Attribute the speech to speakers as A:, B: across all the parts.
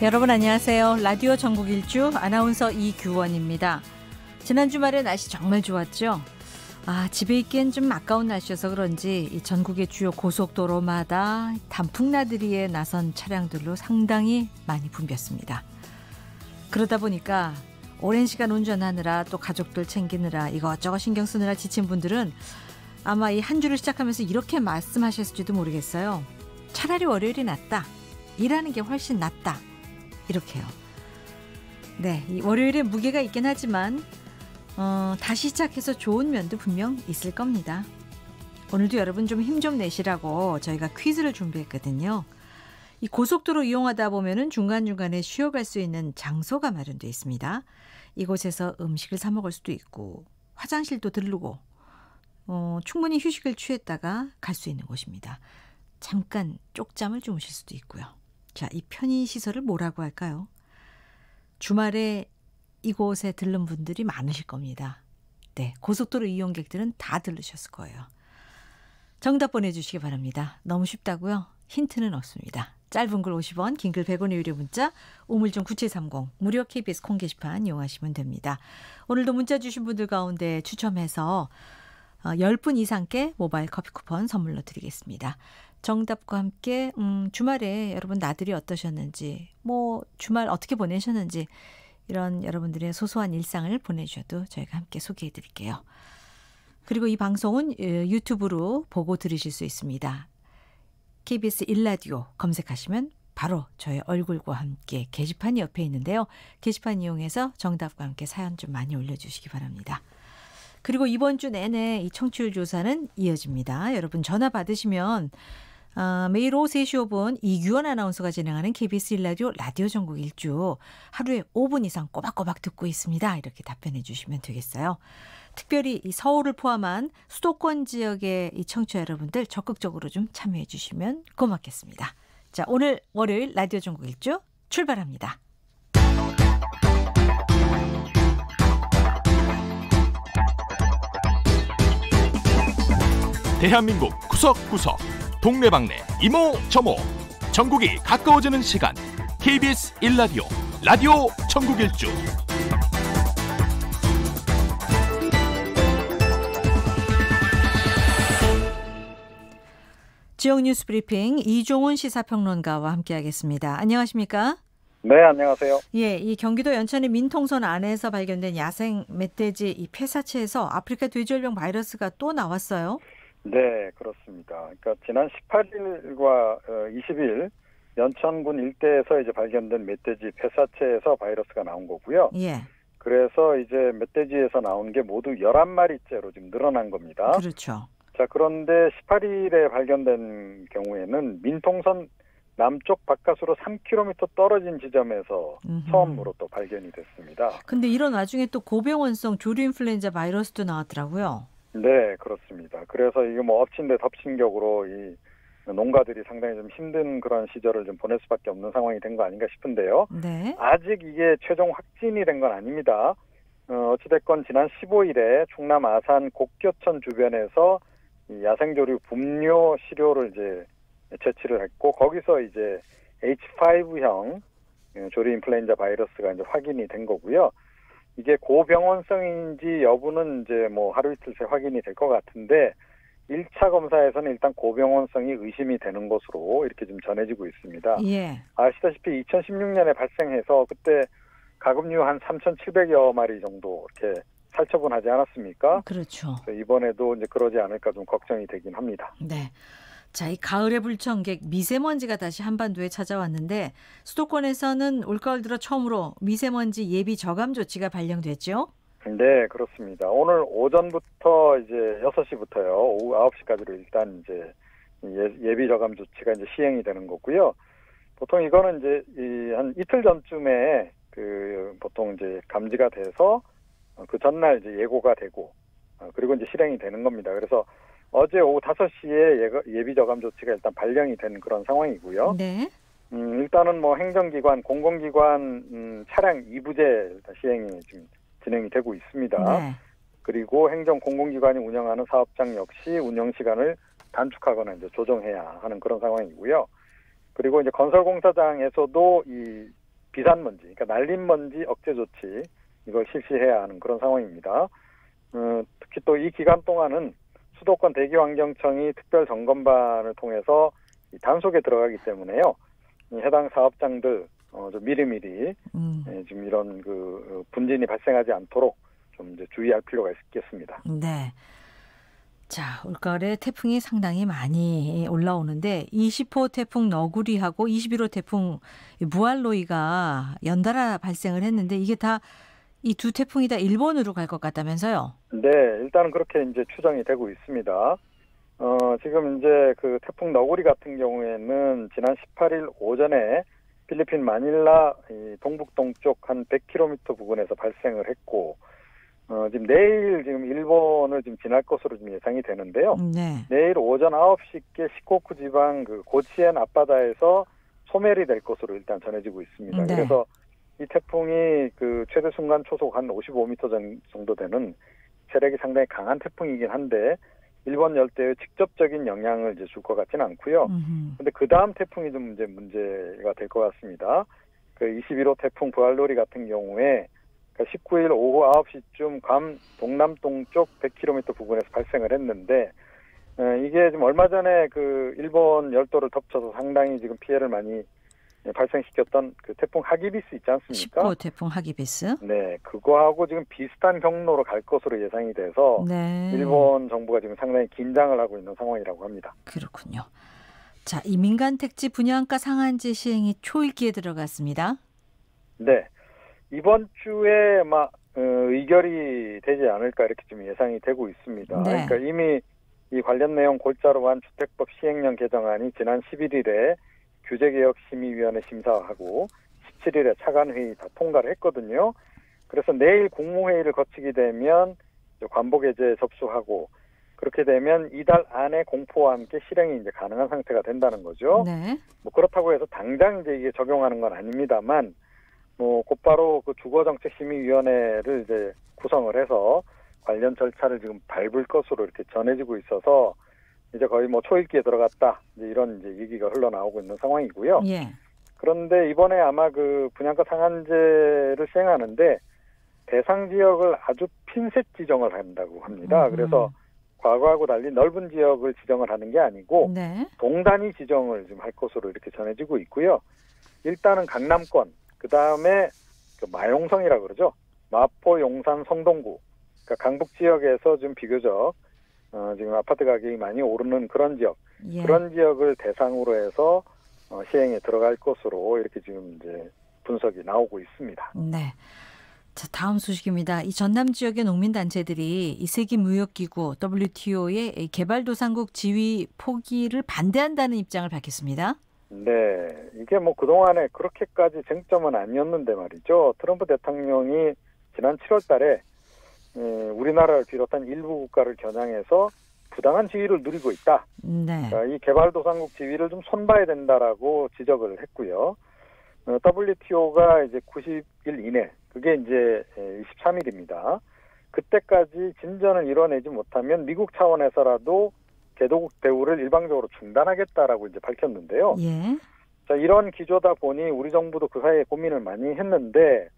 A: 여러분 안녕하세요. 라디오 전국 일주 아나운서 이규원입니다. 지난 주말에 날씨 정말 좋았죠? 집에 있기엔 좀 아까운 날씨여서 그런지 이 전국의 주요 고속도로마다 단풍나들이에 나선 차량들로 상당히 많이 붐볐습니다. 그러다 보니까 오랜 시간 운전하느라 또 가족들 챙기느라 이것저것 신경 쓰느라 지친 분들은 아마 이 한 주를 시작하면서 이렇게 말씀하셨을지도 모르겠어요. 차라리 월요일이 낫다. 일하는 게 훨씬 낫다. 이렇게요. 네, 이 월요일에 무게가 있긴 하지만 다시 시작해서 좋은 면도 분명 있을 겁니다. 오늘도 여러분 좀 힘 좀 내시라고 저희가 퀴즈를 준비했거든요. 이 고속도로 이용하다 보면은 중간중간에 쉬어갈 수 있는 장소가 마련되어 있습니다. 이곳에서 음식을 사 먹을 수도 있고 화장실도 들르고 충분히 휴식을 취했다가 갈 수 있는 곳입니다. 잠깐 쪽잠을 주무실 수도 있고요. 자, 이 편의시설을 뭐라고 할까요? 주말에 이곳에 들른 분들이 많으실 겁니다. 네, 고속도로 이용객들은 다 들르셨을 거예요. 정답 보내주시기 바랍니다. 너무 쉽다고요? 힌트는 없습니다. 짧은 글 50원, 긴 글 100원의 유료 문자, 우물정 9730, 무료 KBS 콩 게시판 이용하시면 됩니다. 오늘도 문자 주신 분들 가운데 추첨해서 10분 이상께 모바일 커피 쿠폰 선물로 드리겠습니다. 정답과 함께 주말에 여러분 나들이 어떠셨는지, 주말 어떻게 보내셨는지 이런 여러분들의 소소한 일상을 보내주셔도 저희가 함께 소개해드릴게요. 그리고 이 방송은 유튜브로 보고 들으실 수 있습니다. KBS 1라디오 검색하시면 바로 저의 얼굴과 함께 게시판이 옆에 있는데요. 게시판 이용해서 정답과 함께 사연 좀 많이 올려주시기 바랍니다. 그리고 이번 주 내내 이 청취율 조사는 이어집니다. 여러분 전화 받으시면 매일 오후 3시 5분 이규원 아나운서가 진행하는 KBS 1라디오 라디오 전국 일주 하루에 5분 이상 꼬박꼬박 듣고 있습니다. 이렇게 답변해 주시면 되겠어요. 특별히 이 서울을 포함한 수도권 지역의 이 청취자 여러분들 적극적으로 좀 참여해 주시면 고맙겠습니다. 자, 오늘 월요일 라디오 전국 일주 출발합니다.
B: 대한민국 구석구석 동네방네 이모저모 전국이 가까워지는 시간 KBS 1라디오 라디오 전국 일주
A: 지역 뉴스 브리핑 이종훈 시사평론가와 함께하겠습니다. 안녕하십니까?
C: 네, 안녕하세요.
A: 예, 이 경기도 연천의 민통선 안에서 발견된 야생 멧돼지 이 폐사체에서 아프리카 돼지열병 바이러스가 또 나왔어요.
C: 네, 그렇습니다. 그러니까 지난 18일과 20일 연천군 일대에서 이제 발견된 멧돼지 폐사체에서 바이러스가 나온 거고요.
A: 예.
C: 그래서 이제 멧돼지에서 나온 게 모두 11마리째로 지금 늘어난 겁니다.
A: 그렇죠.
C: 자, 그런데 18일에 발견된 경우에는 민통선 남쪽 바깥으로 3km 떨어진 지점에서 처음으로 또 발견이 됐습니다.
A: 근데 이런 와중에 또 고병원성 조류 인플루엔자 바이러스도 나왔더라고요.
C: 네, 그렇습니다. 그래서 이게 엎친 데 덮친 격으로 이 농가들이 상당히 좀 힘든 그런 시절을 좀 보낼 수밖에 없는 상황이 된 거 아닌가 싶은데요.
A: 네.
C: 아직 이게 최종 확진이 된 건 아닙니다. 어찌됐건 지난 15일에 충남 아산 곡교천 주변에서 이 야생조류 분뇨 시료를 이제 채취를 했고 거기서 이제 H5형 조류 인플루엔자 바이러스가 이제 확인이 된 거고요. 이게 고병원성인지 여부는 이제 하루 이틀 새 확인이 될 것 같은데 1차 검사에서는 일단 고병원성이 의심이 되는 것으로 이렇게 좀 전해지고 있습니다.
A: 예.
C: 아시다시피 2016년에 발생해서 그때 가금류 한 3,700여 마리 정도 이렇게 살처분하지 않았습니까?
A: 그렇죠.
C: 이번에도 이제 그러지 않을까 좀 걱정이 되긴 합니다.
A: 네. 자, 이 가을의 불청객 미세먼지가 다시 한반도에 찾아왔는데 수도권에서는 올가을 들어 처음으로 미세먼지 예비 저감 조치가 발령됐죠?
C: 네, 그렇습니다. 오늘 오전부터 이제 6시부터요. 오후 9시까지로 일단 이제 예비 저감 조치가 이제 시행이 되는 거고요. 보통 이거는 이제 한 이틀 전쯤에 보통 이제 감지가 돼서 그 전날 이제 예고가 되고 그리고 이제 실행이 되는 겁니다. 그래서 어제 오후 5시에 예비 저감 조치가 일단 발령이 된 그런 상황이고요.
A: 네.
C: 일단은 행정기관, 공공기관 차량 2부제 시행이 지금 진행이 되고 있습니다.
A: 네.
C: 그리고 행정 공공기관이 운영하는 사업장 역시 운영 시간을 단축하거나 이제 조정해야 하는 그런 상황이고요. 그리고 이제 건설공사장에서도 이 비산먼지, 그러니까 날림먼지 억제 조치 이걸 실시해야 하는 그런 상황입니다. 특히 또 이 기간 동안은 수도권 대기환경청이 특별 점검반을 통해서 이 단속에 들어가기 때문에요. 이 해당 사업장들 좀 미리미리 지금 이런 그 분진이 발생하지 않도록 좀 이제 주의할 필요가 있겠습니다.
A: 네. 자, 올가을에 태풍이 상당히 많이 올라오는데 20호 태풍 너구리하고 21호 태풍 무알로이가 연달아 발생을 했는데 이게 다 이 두 태풍이 다 일본으로 갈 것 같다면서요?
C: 네, 일단은 그렇게 이제 추정이 되고 있습니다. 지금 이제 그 태풍 너구리 같은 경우에는 지난 18일 오전에 필리핀 마닐라 이 동북동쪽 한 100km 부근에서 발생을 했고, 지금 내일 지금 일본을 지금 지날 것으로 지금 예상이 되는데요.
A: 네.
C: 내일 오전 9시께 시코쿠 지방 그 고치엔 앞바다에서 소멸이 될 것으로 일단 전해지고 있습니다.
A: 네.
C: 그래서 이 태풍이 그 최대 순간 초속 한 55m 정도 되는 세력이 상당히 강한 태풍이긴 한데 일본 열대에 직접적인 영향을 이제 줄 것 같지는 않고요. 근데 그 다음 태풍이 좀 이제 문제가 될 것 같습니다. 그 21호 태풍 부알로리 같은 경우에 19일 오후 9시쯤 괌 동남동쪽 100km 부근에서 발생을 했는데 이게 지금 얼마 전에 그 일본 열도를 덮쳐서 상당히 지금 피해를 많이 발생시켰던 그 태풍 하기비스 있지 않습니까?
A: 19호 태풍 하기비스.
C: 네, 그거하고 지금 비슷한 경로로 갈 것으로 예상이 돼서
A: 네.
C: 일본 정부가 지금 상당히 긴장을 하고 있는 상황이라고 합니다.
A: 그렇군요. 자, 이 민간 택지 분양가 상한제 시행이 초읽기에 들어갔습니다.
C: 네, 이번 주에 막 의결이 되지 않을까 이렇게 좀 예상이 되고 있습니다.
A: 네.
C: 그러니까 이미 이 관련 내용 골자로 한 주택법 시행령 개정안이 지난 11일에 규제개혁심의위원회 심사하고 17일에 차관회의 다 통과를 했거든요. 그래서 내일 국무회의를 거치게 되면 관보게재 접수하고 그렇게 되면 이달 안에 공포와 함께 실행이 이제 가능한 상태가 된다는 거죠.
A: 네.
C: 뭐 그렇다고 해서 당장 이제 이게 적용하는 건 아닙니다만, 뭐 곧바로 그 주거정책심의위원회를 이제 구성을 해서 관련 절차를 지금 밟을 것으로 이렇게 전해지고 있어서 이제 거의 뭐 초읽기에 들어갔다 이제 이런 이제 얘기가 흘러나오고 있는 상황이고요.
A: 예.
C: 그런데 이번에 아마 그 분양가 상한제를 시행하는데 대상 지역을 아주 핀셋 지정을 한다고 합니다. 그래서 과거하고 달리 넓은 지역을 지정을 하는 게 아니고
A: 네.
C: 동단위 지정을 지금 할 것으로 이렇게 전해지고 있고요. 일단은 강남권, 그 다음에 그 마용성이라고 그러죠. 마포, 용산, 성동구, 그러니까 강북 지역에서 좀 비교적 지금 아파트 가격이 많이 오르는 그런 지역,
A: 예.
C: 그런 지역을 대상으로 해서 시행에 들어갈 것으로 이렇게 지금 이제 분석이 나오고 있습니다.
A: 네. 자, 다음 소식입니다. 이 전남 지역의 농민단체들이 이 세계무역기구 WTO의 개발도상국 지위 포기를 반대한다는 입장을 밝혔습니다.
C: 네, 이게 뭐 그동안에 그렇게까지 쟁점은 아니었는데 말이죠. 트럼프 대통령이 지난 7월 달에 우리나라를 비롯한 일부 국가를 겨냥해서 부당한 지위를 누리고 있다.
A: 네.
C: 그러니까 이 개발도상국 지위를 좀 손봐야 된다라고 지적을 했고요. WTO가 이제 90일 이내, 그게 이제 23일입니다. 그때까지 진전을 이뤄내지 못하면 미국 차원에서라도 개도국 대우를 일방적으로 중단하겠다라고 이제 밝혔는데요.
A: 예.
C: 자, 이런 기조다 보니 우리 정부도 그 사이에 고민을 많이 했는데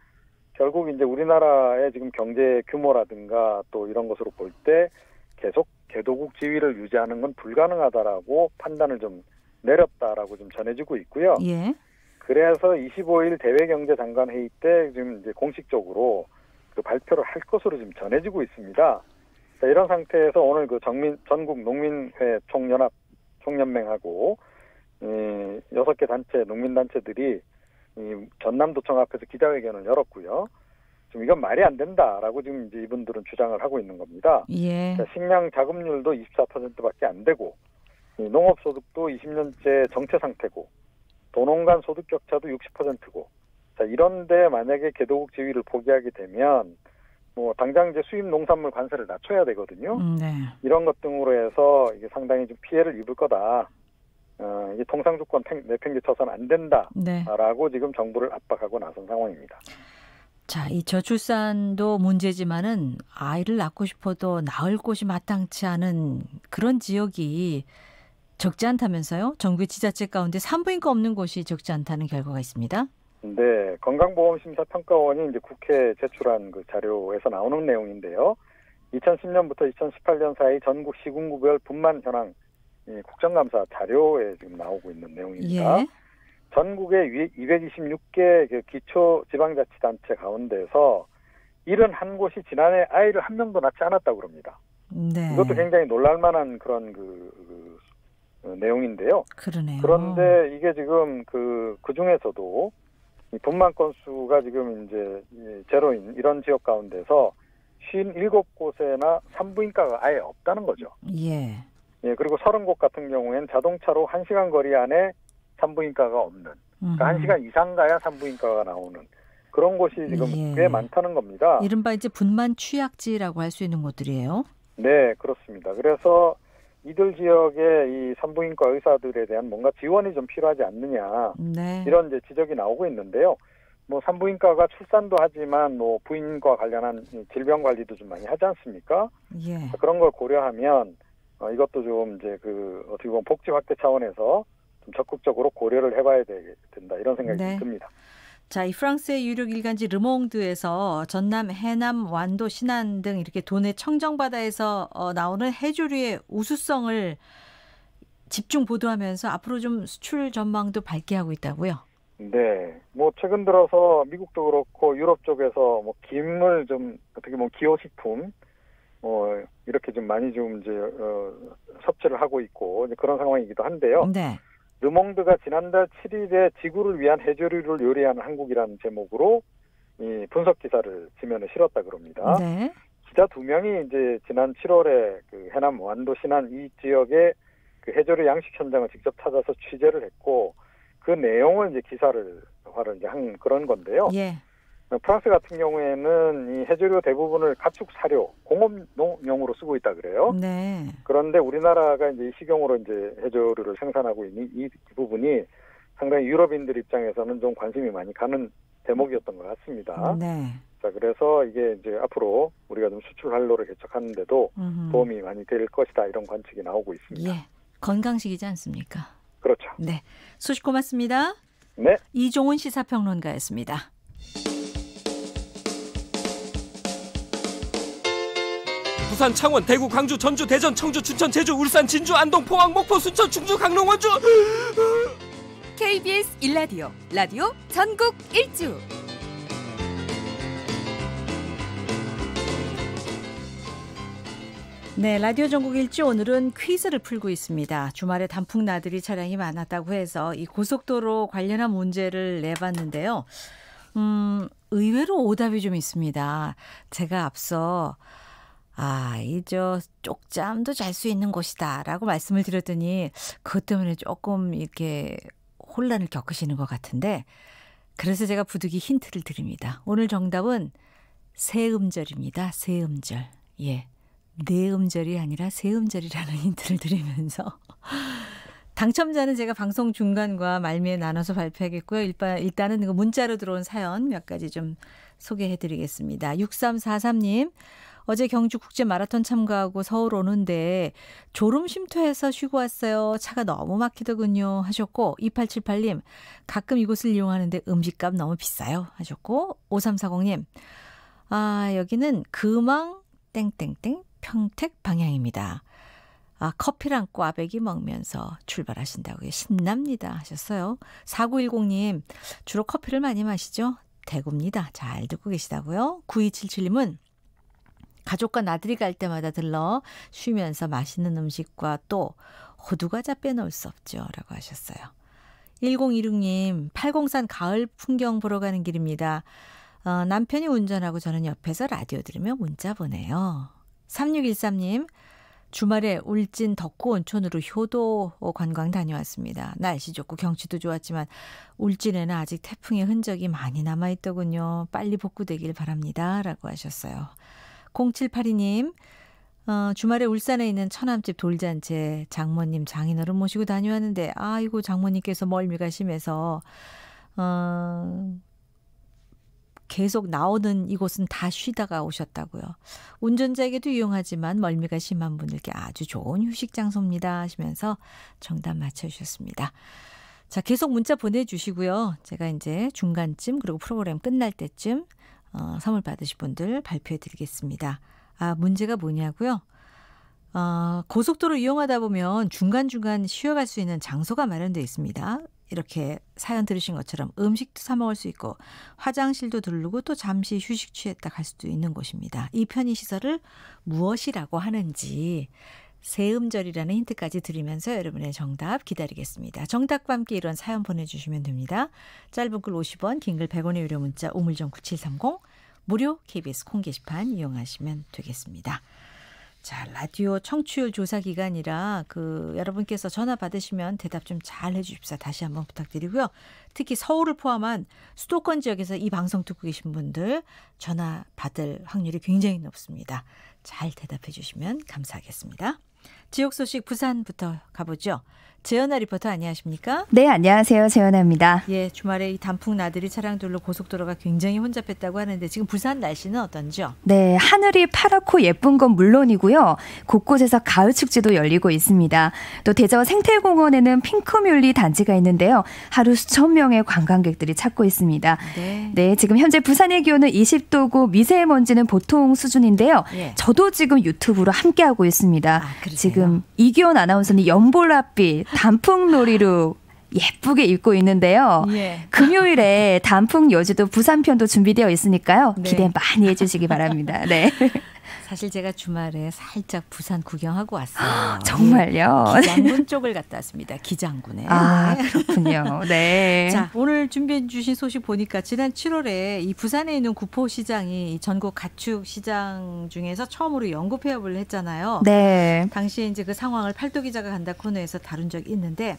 C: 결국 이제 우리나라의 지금 경제 규모라든가 또 이런 것으로 볼 때 계속 개도국 지위를 유지하는 건 불가능하다라고 판단을 좀 내렸다라고 좀 전해지고 있고요.
A: 예.
C: 그래서 25일 대외경제장관 회의 때 지금 이제 공식적으로 그 발표를 할 것으로 지금 전해지고 있습니다. 자, 이런 상태에서 오늘 그 전국 농민회 총연맹하고 6개 단체 농민단체들이 이 전남도청 앞에서 기자회견을 열었고요. 지금 이건 말이 안 된다라고 지금 이제 이분들은 주장을 하고 있는 겁니다.
A: 예.
C: 자, 식량 자급률도 24%밖에 안 되고 이 농업소득도 20년째 정체 상태고 도농 간 소득 격차도 60%고 자, 이런데 만약에 개도국 지위를 포기하게 되면 뭐 당장 이제 수입 농산물 관세를 낮춰야 되거든요.
A: 네.
C: 이런 것 등으로 해서 이게 상당히 좀 피해를 입을 거다. 이게 통상주권 내팽개쳐서는 안 된다라고
A: 네.
C: 지금 정부를 압박하고 나선 상황입니다.
A: 자, 이 저출산도 문제지만은 아이를 낳고 싶어도 낳을 곳이 마땅치 않은 그런 지역이 적지 않다면서요? 전국의 지자체 가운데 산부인과 없는 곳이 적지 않다는 결과가 있습니다.
C: 네, 건강보험심사평가원이 이제 국회에 제출한 그 자료에서 나오는 내용인데요. 2010년부터 2018년 사이 전국 시군구별 분만 현황 국정감사 자료에 지금 나오고 있는 내용입니다.
A: 예.
C: 전국의 226개 그 기초지방자치단체 가운데서 71곳이 지난해 아이를 한 명도 낳지 않았다고 그럽니다.
A: 네.
C: 이것도 굉장히 놀랄만한 그런 내용인데요.
A: 그러네요.
C: 그런데 이게 지금 그 중에서도 이 분만 건수가 지금 이제 제로인 이런 지역 가운데서 57곳에나 산부인과가 아예 없다는 거죠.
A: 예.
C: 예, 그리고 30곳 같은 경우에는 자동차로 1시간 거리 안에 산부인과가 없는, 그러니까 1시간 이상 가야 산부인과가 나오는 그런 곳이 지금
A: 예.
C: 꽤 많다는 겁니다.
A: 이른바 이제 분만 취약지라고 할 수 있는 곳들이에요.
C: 네, 그렇습니다. 그래서 이들 지역의 이 산부인과 의사들에 대한 뭔가 지원이 좀 필요하지 않느냐,
A: 네.
C: 이런 이제 지적이 나오고 있는데요. 뭐 산부인과가 출산도 하지만 뭐 부인과 관련한 질병 관리도 좀 많이 하지 않습니까?
A: 예.
C: 그런 걸 고려하면 이것도 좀 이제 그 어떻게 보면 복지 확대 차원에서 좀 적극적으로 고려를 해봐야 된다 이런 생각이
A: 네.
C: 듭니다.
A: 자, 이 프랑스의 유력 일간지 르몽드에서 전남, 해남, 완도, 신안 등 이렇게 도내 청정바다에서 나오는 해조류의 우수성을 집중 보도하면서 앞으로 좀 수출 전망도 밝게 하고 있다고요.
C: 네, 뭐 최근 들어서 미국도 그렇고 유럽 쪽에서 뭐 김을 좀 어떻게 보면 기호식품 이렇게 좀 많이 좀 이제 섭취를 하고 있고 이제 그런 상황이기도 한데요.
A: 네.
C: 르몽드가 지난달 7일에 지구를 위한 해조류를 요리하는 한국이라는 제목으로 이 분석 기사를 지면에 실었다 그럽니다.
A: 네.
C: 기자 2명이 이제 지난 7월에 그 해남 완도 신안 이 지역의 그 해조류 양식 현장을 직접 찾아서 취재를 했고 그 내용을 이제 기사를 이제 한 그런 건데요.
A: 예.
C: 프랑스 같은 경우에는 이 해조류 대부분을 가축 사료, 공업용으로 쓰고 있다 그래요.
A: 네.
C: 그런데 우리나라가 이제 식용으로 이제 해조류를 생산하고 있는 이 부분이 상당히 유럽인들 입장에서는 좀 관심이 많이 가는 대목이었던 것 같습니다.
A: 네.
C: 자, 그래서 이게 이제 앞으로 우리가 좀 수출 활로를 개척하는데도 도움이 많이 될 것이다 이런 관측이 나오고 있습니다.
A: 예. 건강식이지 않습니까?
C: 그렇죠.
A: 네. 소식 고맙습니다.
C: 네.
A: 이종훈 시사평론가였습니다.
D: 부산, 창원, 대구, 광주, 전주, 대전, 청주, 춘천, 제주, 울산, 진주, 안동, 포항, 목포, 순천, 충주, 강릉, 원주.
E: KBS 1라디오 라디오 전국 일주.
A: 네, 라디오 전국 일주 오늘은 퀴즈를 풀고 있습니다. 주말에 단풍 나들이 차량이 많았다고 해서 이 고속도로 관련한 문제를 내봤는데요. 의외로 오답이 좀 있습니다. 제가 앞서 쪽잠도 잘 수 있는 곳이다라고 말씀을 드렸더니 그것 때문에 조금 이렇게 혼란을 겪으시는 것 같은데 그래서 제가 부득이 힌트를 드립니다. 오늘 정답은 세음절입니다. 세음절. 예. 내음절이 아니라 세음절이라는 힌트를 드리면서 당첨자는 제가 방송 중간과 말미에 나눠서 발표하겠고요. 일단은 그 문자로 들어온 사연 몇 가지 좀 소개해드리겠습니다. 6343님. 어제 경주 국제 마라톤 참가하고 서울 오는데 졸음 쉼터에서 쉬고 왔어요. 차가 너무 막히더군요 하셨고 2878님. 가끔 이곳을 이용하는데 음식값 너무 비싸요 하셨고 5340님. 여기는 금왕 땡땡땡 평택 방향입니다. 커피랑 꽈배기 먹으면서 출발하신다고요. 신납니다 하셨어요. 4910님. 주로 커피를 많이 마시죠? 대구입니다. 잘 듣고 계시다고요. 9277님은 가족과 나들이 갈 때마다 들러 쉬면서 맛있는 음식과 또 호두과자 빼놓을 수 없죠 라고 하셨어요. 1026님. 팔공산 가을 풍경 보러 가는 길입니다. 남편이 운전하고 저는 옆에서 라디오 들으며 문자 보내요. 3613님. 주말에 울진 덕후 온천으로 효도 관광 다녀왔습니다. 날씨 좋고 경치도 좋았지만 울진에는 아직 태풍의 흔적이 많이 남아있더군요. 빨리 복구되길 바랍니다 라고 하셨어요. 0782님. 주말에 울산에 있는 처남집 돌잔치에 장모님 장인어른 모시고 다녀왔는데 아이고 장모님께서 멀미가 심해서 계속 나오는 이곳은 다 쉬다가 오셨다고요. 운전자에게도 유용하지만 멀미가 심한 분들께 아주 좋은 휴식 장소입니다 하시면서 정답 맞춰주셨습니다. 자, 계속 문자 보내주시고요. 제가 이제 중간쯤 그리고 프로그램 끝날 때쯤 선물 받으실 분들 발표해 드리겠습니다. 문제가 뭐냐고요? 고속도로 이용하다 보면 중간중간 쉬어갈 수 있는 장소가 마련되어 있습니다. 이렇게 사연 들으신 것처럼 음식도 사 먹을 수 있고 화장실도 들르고 또 잠시 휴식 취했다 갈 수도 있는 곳입니다. 이 편의시설을 무엇이라고 하는지 세음절이라는 힌트까지 드리면서 여러분의 정답 기다리겠습니다. 정답과 함께 이런 사연 보내주시면 됩니다. 짧은 글 50원, 긴 글 100원의 유료 문자 우물정 9730 무료 KBS 콩 게시판 이용하시면 되겠습니다. 자, 라디오 청취율 조사 기간이라 여러분께서 전화 받으시면 대답 좀 잘 해주십사 다시 한번 부탁드리고요. 특히 서울을 포함한 수도권 지역에서 이 방송 듣고 계신 분들 전화 받을 확률이 굉장히 높습니다. 잘 대답해 주시면 감사하겠습니다. 지역 소식 부산부터 가보죠. 재현아 리포터 안녕하십니까?
F: 네, 안녕하세요. 재현아입니다.
A: 예, 주말에 이 단풍 나들이 차량들로 고속도로가 굉장히 혼잡했다고 하는데 지금 부산 날씨는 어떤지요?
F: 네, 하늘이 파랗고 예쁜 건 물론이고요. 곳곳에서 가을 축제도 열리고 있습니다. 또 대저 생태공원에는 핑크뮬리 단지가 있는데요. 하루 수천 명의 관광객들이 찾고 있습니다. 네, 지금 현재 부산의 기온은 20도고 미세먼지는 보통 수준인데요. 예. 저도 지금 유튜브로 함께하고 있습니다. 지금 이기원 아나운서는 연보라빛 단풍놀이로 예쁘게 입고 있는데요. 예. 금요일에 단풍 여주도 부산편도 준비되어 있으니까요. 네. 기대 많이 해주시기 바랍니다. 네.
A: 사실 제가 주말에 살짝 부산 구경하고 왔어요.
F: 정말요?
A: 기장군 쪽을 갔다 왔습니다. 기장군에.
F: 그렇군요. 네.
A: 자, 오늘 준비해 주신 소식 보니까 지난 7월에 이 부산에 있는 구포시장이 전국 가축 시장 중에서 처음으로 연구 폐업을 했잖아요.
F: 네.
A: 당시에 이제 그 상황을 팔도 기자가 간다 코너에서 다룬 적이 있는데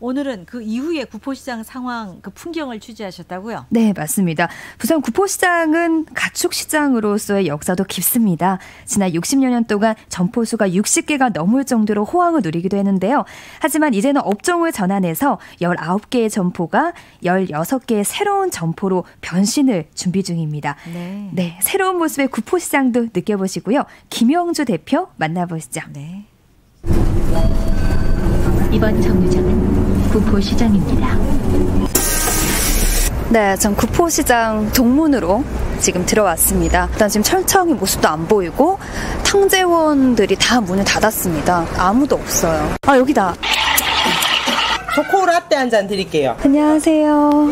A: 오늘은 그 이후에 구포시장 상황, 그 풍경을 취재하셨다고요?
F: 네, 맞습니다. 부산 구포시장은 가축시장으로서의 역사도 깊습니다. 지난 60여 년 동안 점포수가 60개가 넘을 정도로 호황을 누리기도 했는데요. 하지만 이제는 업종을 전환해서 19개의 점포가 16개의 새로운 점포로 변신을 준비 중입니다. 네, 새로운 모습의 구포시장도 느껴보시고요. 김영주 대표 만나보시죠.
A: 네.
G: 이번 정류장은 구포시장입니다.
F: 네, 전 구포시장 정문으로 지금 들어왔습니다. 일단 지금 철창의 모습도 안 보이고 탕제원들이 다 문을 닫았습니다. 아무도 없어요. 여기다.
H: 초코 라떼 한 잔 드릴게요.
F: 안녕하세요.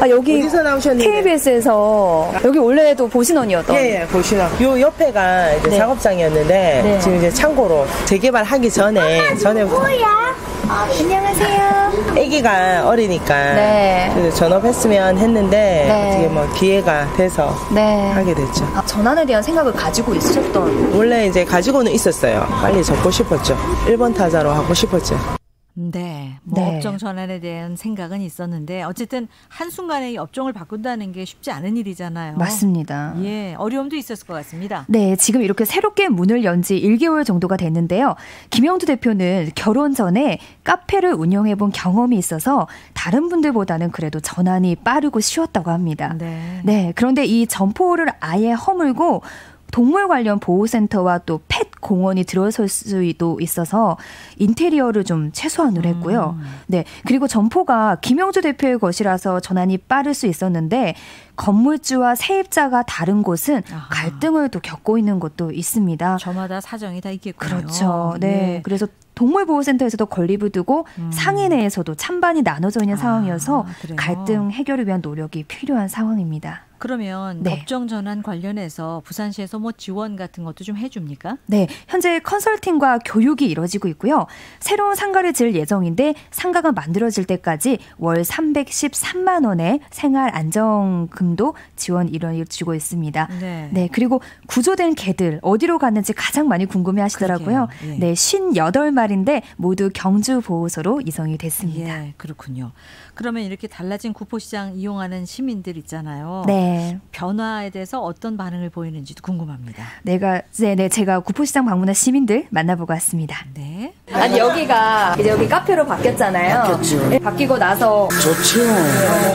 F: 여기
H: 어디서 나오셨는데?
F: KBS에서 여기 원래도 보신원이었던.
H: 예, 보신원. 요 옆에가 이제
F: 네.
H: 작업장이었는데
F: 네.
H: 지금 이제 창고로 재개발하기 전에부터.
F: 안녕하세요.
H: 아기가 어리니까
F: 네.
H: 그래서 전업했으면 했는데
F: 네.
H: 어떻게 뭐 기회가 돼서
F: 네.
H: 하게 됐죠.
F: 전환에 대한 생각을 가지고 있으셨던.
H: 원래 이제 가지고는 있었어요. 빨리 접고 싶었죠. 1번 타자로 하고 싶었죠.
A: 네,
F: 네.
A: 업종 전환에 대한 생각은 있었는데 어쨌든 한순간에 이 업종을 바꾼다는 게 쉽지 않은 일이잖아요.
F: 맞습니다.
A: 예, 어려움도 있었을 것 같습니다.
F: 네, 지금 이렇게 새롭게 문을 연 지 1개월 정도가 됐는데요. 김영주 대표는 결혼 전에 카페를 운영해본 경험이 있어서 다른 분들보다는 그래도 전환이 빠르고 쉬웠다고 합니다. 네, 그런데 이 점포를 아예 허물고 동물 관련 보호센터와 또 펫 공원이 들어설 수도 있어서 인테리어를 좀 최소한으로 했고요. 네, 그리고 점포가 김영주 대표의 것이라서 전환이 빠를 수 있었는데 건물주와 세입자가 다른 곳은 갈등을 또 겪고 있는 곳도 있습니다.
A: 저마다 사정이 다 있겠군요.
F: 그렇죠. 네, 그래서 동물보호센터에서도 건립을 두고 상위 내에서도 찬반이 나눠져 있는 상황이어서 갈등 해결을 위한 노력이 필요한 상황입니다.
A: 그러면 업종 전환 관련해서 부산시에서 뭐 지원 같은 것도 좀 해줍니까?
F: 네, 현재 컨설팅과 교육이 이루어지고 있고요. 새로운 상가를 지을 예정인데 상가가 만들어질 때까지 월 313만 원의 생활 안정금도 지원 이루어지고 있습니다. 네, 그리고 구조된 개들 어디로 갔는지 가장 많이 궁금해하시더라고요.
A: 예.
F: 네, 58마리인데 모두 경주보호소로 이송이 됐습니다.
A: 예, 그렇군요. 그러면 이렇게 달라진 구포시장 이용하는 시민들 있잖아요.
F: 네.
A: 변화에 대해서 어떤 반응을 보이는지도 궁금합니다.
F: 제가 구포시장 방문한 시민들 만나보고 왔습니다.
A: 네.
F: 아니 여기가 이제 여기 카페로 바뀌었잖아요.
I: 바뀌었죠.
F: 네, 바뀌고 나서
I: 좋지요.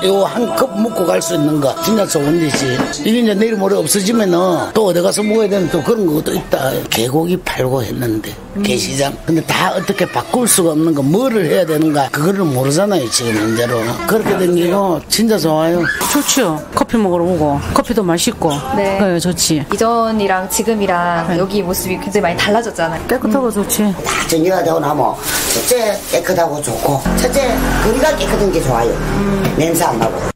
I: 이거 한 컵 먹고 갈 수 있는 거 진짜 좋은 데지. 이게 이제 내일 모레 없어지면은 또 어디 가서 먹어야 되는 또 그런 것도 있다. 개고기 팔고 했는데 게시장. 근데 다 어떻게 바꿀 수가 없는 거 뭐를 해야 되는가 그거를 모르잖아요 지금 현재로. 그렇게 된 이거 진짜 좋아요.
J: 좋죠. 커피 먹으러 오고 커피도 맛있고.
F: 네.
J: 네, 좋지.
F: 이전이랑 지금이랑 여기 모습이 굉장히 많이 달라졌잖아요.
J: 깨끗하고 좋지.
I: 다 정리가 되고 나면 첫째 깨끗하고 좋고 첫째 거리가 깨끗한 게 좋아요. 냄새 안 나고.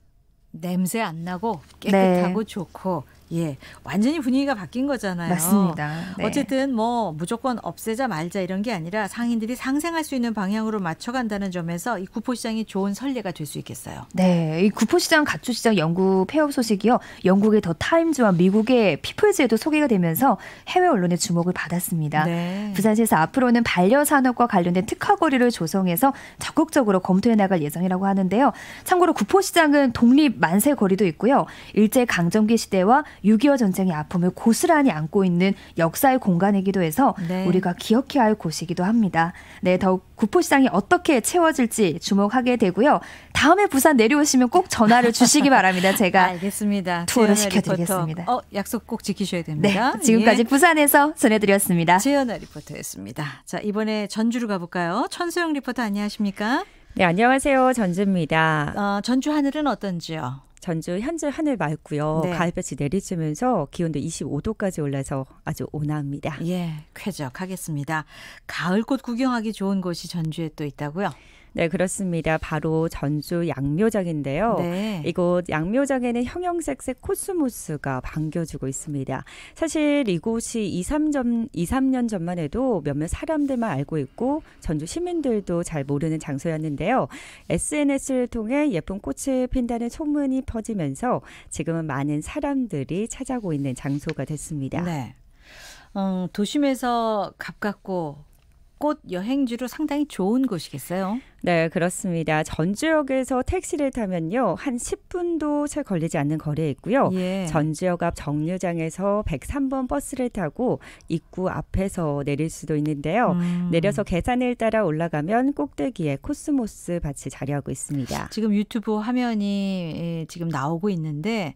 A: 냄새 안 나고 깨끗하고 좋고 예, 완전히 분위기가 바뀐 거잖아요.
F: 맞습니다. 네.
A: 어쨌든 뭐 무조건 없애자 말자 이런 게 아니라 상인들이 상생할 수 있는 방향으로 맞춰간다는 점에서 이 구포시장이 좋은 선례가 될 수 있겠어요.
F: 네, 이 구포시장 가축시장 영구 폐업 소식이요. 영국의 더 타임즈와 미국의 피플즈에도 소개가 되면서 해외 언론의 주목을 받았습니다.
A: 네.
F: 부산시에서 앞으로는 반려산업과 관련된 특화거리를 조성해서 적극적으로 검토해 나갈 예정이라고 하는데요. 참고로 구포시장은 독립 만세 거리도 있고요. 일제 강점기 시대와 6.25 전쟁의 아픔을 고스란히 안고 있는 역사의 공간이기도 해서
A: 네.
F: 우리가 기억해야 할 곳이기도 합니다. 네, 더욱 구포시장이 어떻게 채워질지 주목하게 되고요. 다음에 부산 내려오시면 꼭 전화를 주시기 바랍니다. 제가
A: 알겠습니다.
F: 투어를
A: 재현아
F: 시켜드리겠습니다.
A: 리포터. 약속 꼭 지키셔야 됩니다.
F: 네, 지금까지
A: 예.
F: 부산에서 전해드렸습니다.
A: 재현아 리포터였습니다. 자, 이번에 전주로 가볼까요? 천소영 리포터 안녕하십니까?
K: 네, 안녕하세요. 전주입니다.
A: 전주 하늘은 어떤지요?
K: 전주 현재 하늘 맑고요.
A: 네.
K: 가을볕이 내리쬐면서 기온도 25도까지 올라서 아주 온화합니다.
A: 예, 쾌적하겠습니다. 가을꽃 구경하기 좋은 곳이 전주에 또 있다고요?
K: 네, 그렇습니다. 바로 전주 양묘장인데요.
A: 네.
K: 이곳 양묘장에는 형형색색 코스모스가 반겨주고 있습니다. 사실 이곳이 2, 3년 전만 해도 몇몇 사람들만 알고 있고 전주 시민들도 잘 모르는 장소였는데요. SNS를 통해 예쁜 꽃을 핀다는 소문이 퍼지면서 지금은 많은 사람들이 찾아오고 있는 장소가 됐습니다.
A: 네. 도심에서 가깝고 꽃 여행지로 상당히 좋은 곳이겠어요?
K: 네, 그렇습니다. 전주역에서 택시를 타면요. 한 10분도 채 걸리지 않는 거리에 있고요.
A: 예.
K: 전주역 앞 정류장에서 103번 버스를 타고 입구 앞에서 내릴 수도 있는데요. 내려서 계단을 따라 올라가면 꼭대기에 코스모스 밭이 자리하고 있습니다.
A: 지금 유튜브 화면이 지금 나오고 있는데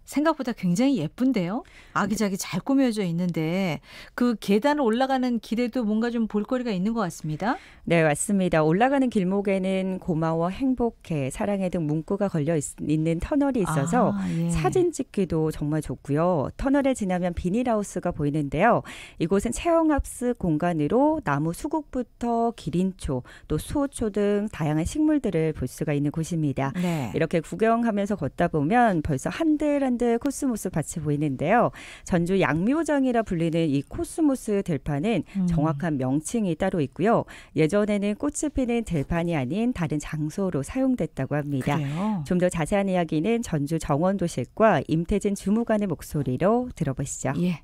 A: 생각보다 굉장히 예쁜데요. 아기자기 잘 꾸며져 있는데 그 계단을 올라가는 길에도 뭔가 좀 볼거리가 있는 것 같습니다.
K: 네, 맞습니다. 올라가는 길목에는 고마워, 행복해, 사랑해 등 문구가 걸려 있는 터널이 있어서
A: 예.
K: 사진 찍기도 정말 좋고요. 터널에 지나면 비닐하우스가 보이는데요. 이곳은 체험학습 공간으로 나무 수국부터 기린초, 또 수호초 등 다양한 식물들을 볼 수가 있는 곳입니다.
A: 네.
K: 이렇게 구경하면서 걷다 보면 벌써 한들한들 코스모스 밭이 보이는데요. 전주 양묘장이라 불리는 이 코스모스 들판은 정확한 명칭이 따로 있고요. 예전에는 꽃을 피는 들판이 아닌 다른 장소로 사용됐다고 합니다. 좀 더 자세한 이야기는 전주 정원도실과 임태진 주무관의 목소리로 들어보시죠.
A: 예.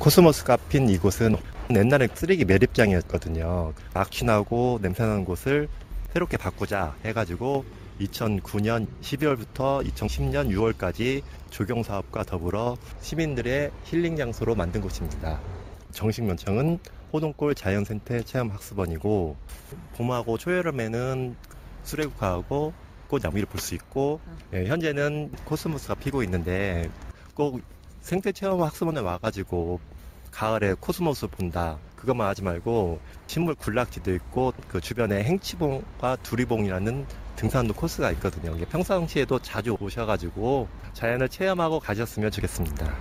L: 코스모스가 핀 이곳은 옛날에 쓰레기 매립장이었거든요. 악취나고 냄새나는 곳을 새롭게 바꾸자 해가지고 2009년 12월부터 2010년 6월까지 조경사업과 더불어 시민들의 힐링 장소로 만든 곳입니다. 정식 명칭은 호동골 자연생태 체험학습원이고 봄하고 초여름에는 수레국화하고 꽃나무를 볼 수 있고 현재는 코스모스가 피고 있는데 꼭 생태체험학습원에 와가지고 가을에 코스모스 본다 그것만 하지 말고 식물 군락지도 있고 그 주변에 행치봉과 두리봉이라는 등산로 코스가 있거든요. 평상시에도 자주 오셔가지고 자연을 체험하고 가셨으면 좋겠습니다.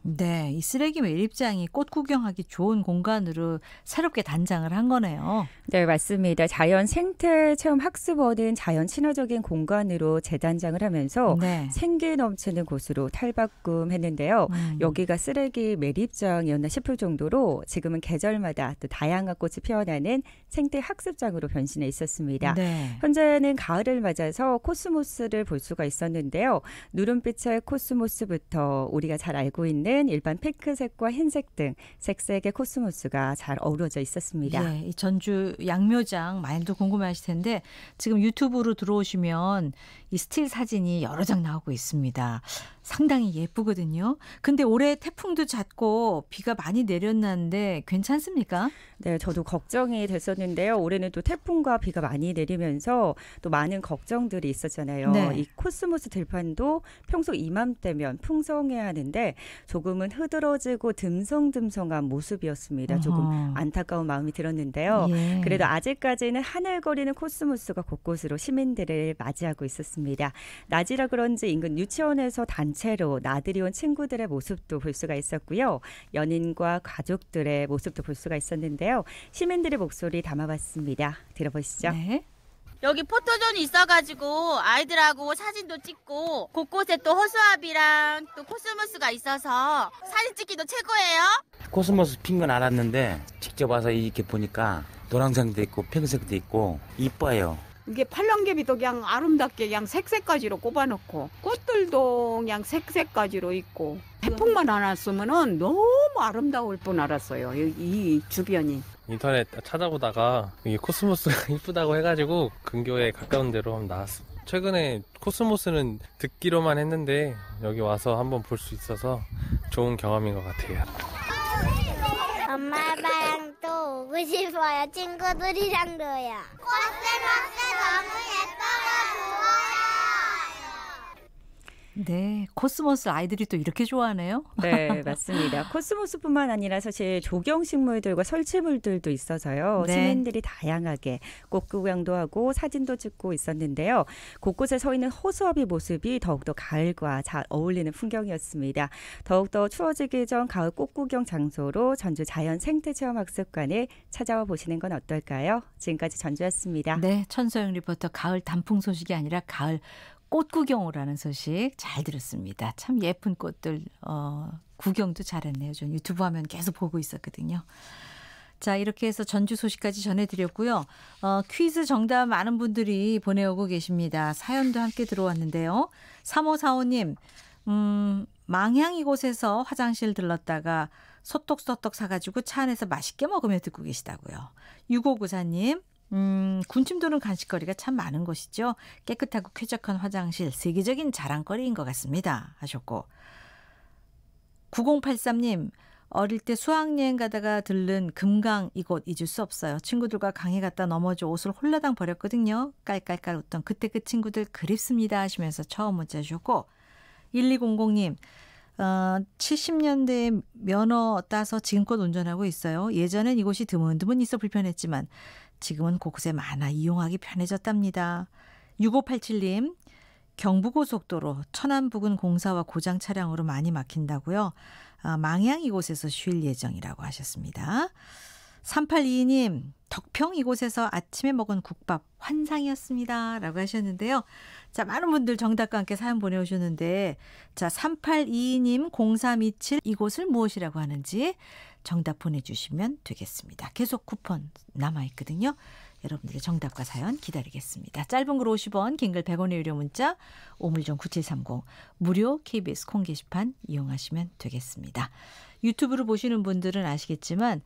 A: 네, 이 쓰레기 매립장이 꽃 구경하기 좋은 공간으로 새롭게 단장을 한 거네요.
K: 네, 맞습니다. 자연 생태 체험 학습원은 자연 친화적인 공간으로 재단장을 하면서
A: 네.
K: 생기 넘치는 곳으로 탈바꿈했는데요. 여기가 쓰레기 매립장이었나 싶을 정도로 지금은 계절마다 또 다양한 꽃이 피어나는 생태 학습장으로 변신해 있었습니다.
A: 네.
K: 현재는 가을을 맞아서 코스모스를 볼 수가 있었는데요. 누른빛의 코스모스부터 우리가 잘 알고 있는 예전에는 일반 핑크색과 흰색 등 색색의 코스모스가 잘 어우러져 있었습니다.
A: 예, 이 전주 양묘장 많이들 궁금해하실 텐데 지금 유튜브로 들어오시면 이 스틸 사진이 여러 장 나오고 있습니다. 상당히 예쁘거든요. 근데 올해 태풍도 잦고 비가 많이 내렸는데 괜찮습니까?
K: 네, 저도 걱정이 됐었는데요. 올해는 또 태풍과 비가 많이 내리면서 또 많은 걱정들이 있었잖아요.
A: 네.
K: 이 코스모스 들판도 평소 이맘때면 풍성해야 하는데 조금은 흐드러지고 듬성듬성한 모습이었습니다. 조금 안타까운 마음이 들었는데요.
A: 예.
K: 그래도 아직까지는 하늘거리는 코스모스가 곳곳으로 시민들을 맞이하고 있었습니다. 낮이라 그런지 인근 유치원에서 단체로 나들이 온 친구들의 모습도 볼 수가 있었고요. 연인과 가족들의 모습도 볼 수가 있었는데요. 시민들의 목소리 담아봤습니다. 들어보시죠.
A: 네.
M: 여기 포토존이 있어가지고 아이들하고 사진도 찍고 곳곳에 또 호수아비랑 또 코스모스가 있어서 사진 찍기도 최고예요.
N: 코스모스 핀 건 알았는데 직접 와서 이렇게 보니까 노란색도 있고 핑크색도 있고 이뻐요.
O: 이게 팔랑개비도 그냥 아름답게 그냥 색색까지로 꼽아놓고 꽃들도 그냥 색색까지로 있고 태풍만 안 왔으면은 너무 아름다울 뻔 알았어요. 이 주변이.
P: 인터넷 찾아보다가 이게 코스모스가 이쁘다고 해가지고 근교에 가까운 데로 한번 나왔습니다. 최근에 코스모스는 듣기로만 했는데 여기 와서 한번 볼 수 있어서 좋은 경험인 것 같아요.
Q: 엄마 아빠랑 또 오고 싶어요. 친구들이랑도요. 코스모스 너무 예뻐요. 좋아요.
A: 네, 코스모스 아이들이 또 이렇게 좋아하네요.
K: 네, 맞습니다. 코스모스뿐만 아니라 사실 조경식물들과 설치물들도 있어서요.
A: 네.
K: 시민들이 다양하게 꽃 구경도 하고 사진도 찍고 있었는데요. 곳곳에 서 있는 호수아비 모습이 더욱더 가을과 잘 어울리는 풍경이었습니다. 더욱더 추워지기 전 가을 꽃 구경 장소로 전주 자연생태체험학습관에 찾아와 보시는 건 어떨까요? 지금까지 전주였습니다.
A: 네, 천서영 리포터 가을 단풍 소식이 아니라 가을 꽃 구경오라는 소식 잘 들었습니다. 참 예쁜 꽃들 구경도 잘했네요. 전 유튜브 화면 계속 보고 있었거든요. 자, 이렇게 해서 전주 소식까지 전해드렸고요. 퀴즈 정답 많은 분들이 보내오고 계십니다. 사연도 함께 들어왔는데요. 3545님, 망향 이곳에서 화장실 들렀다가 소떡소떡 사가지고 차 안에서 맛있게 먹으며 듣고 계시다고요. 6594님, 군침 도는 간식거리가 참 많은 곳이죠. 깨끗하고 쾌적한 화장실, 세계적인 자랑거리인 것 같습니다. 하셨고 9083님, 어릴 때 수학여행 가다가 들른 금강 이곳 잊을 수 없어요. 친구들과 강에 갔다 넘어져 옷을 홀라당 버렸거든요. 깔깔깔 웃던 그때 그 친구들 그립습니다 하시면서 처음 문자 주셨고 1200님, 70년대에 면허 따서 지금껏 운전하고 있어요. 예전엔 이곳이 드문드문 있어 불편했지만 지금은 곳곳에 많아 이용하기 편해졌답니다. 6587님, 경부고속도로 천안 부근 공사와 고장 차량으로 많이 막힌다고요. 망향 이곳에서 쉴 예정이라고 하셨습니다. 3822님, 덕평 이곳에서 아침에 먹은 국밥 환상이었습니다 라고 하셨는데요. 자, 많은 분들 정답과 함께 사연 보내오셨는데, 자, 3822님 0327 이곳을 무엇이라고 하는지 정답 보내주시면 되겠습니다. 계속 쿠폰 남아있거든요. 여러분들의 정답과 사연 기다리겠습니다. 짧은 글 50원, 긴 글 100원의 유료 문자, 오물전 9730, 무료 KBS 콩 게시판 이용하시면 되겠습니다. 유튜브로 보시는 분들은 아시겠지만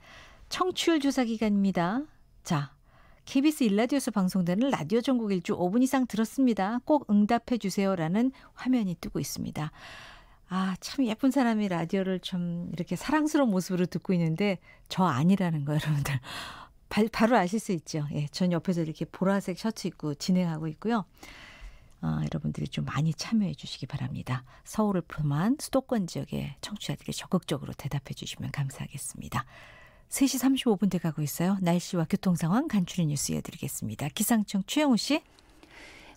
A: 청취율 조사 기간입니다. 자, KBS 일라디오에서 방송되는 라디오 전국 1주 5분 이상 들었습니다. 꼭 응답해 주세요라는 화면이 뜨고 있습니다. 아, 참 예쁜 사람이 라디오를 좀 이렇게 사랑스러운 모습으로 듣고 있는데 저 아니라는 거 여러분들 바로 아실 수 있죠. 예, 전 옆에서 이렇게 보라색 셔츠 입고 진행하고 있고요. 여러분들이 좀 많이 참여해 주시기 바랍니다. 서울을 포함한 수도권 지역의 청취자들이 적극적으로 대답해 주시면 감사하겠습니다. 3시 35분 돼가고 있어요. 날씨와 교통 상황 간추린 뉴스 이어드리겠습니다. 기상청 최영우 씨.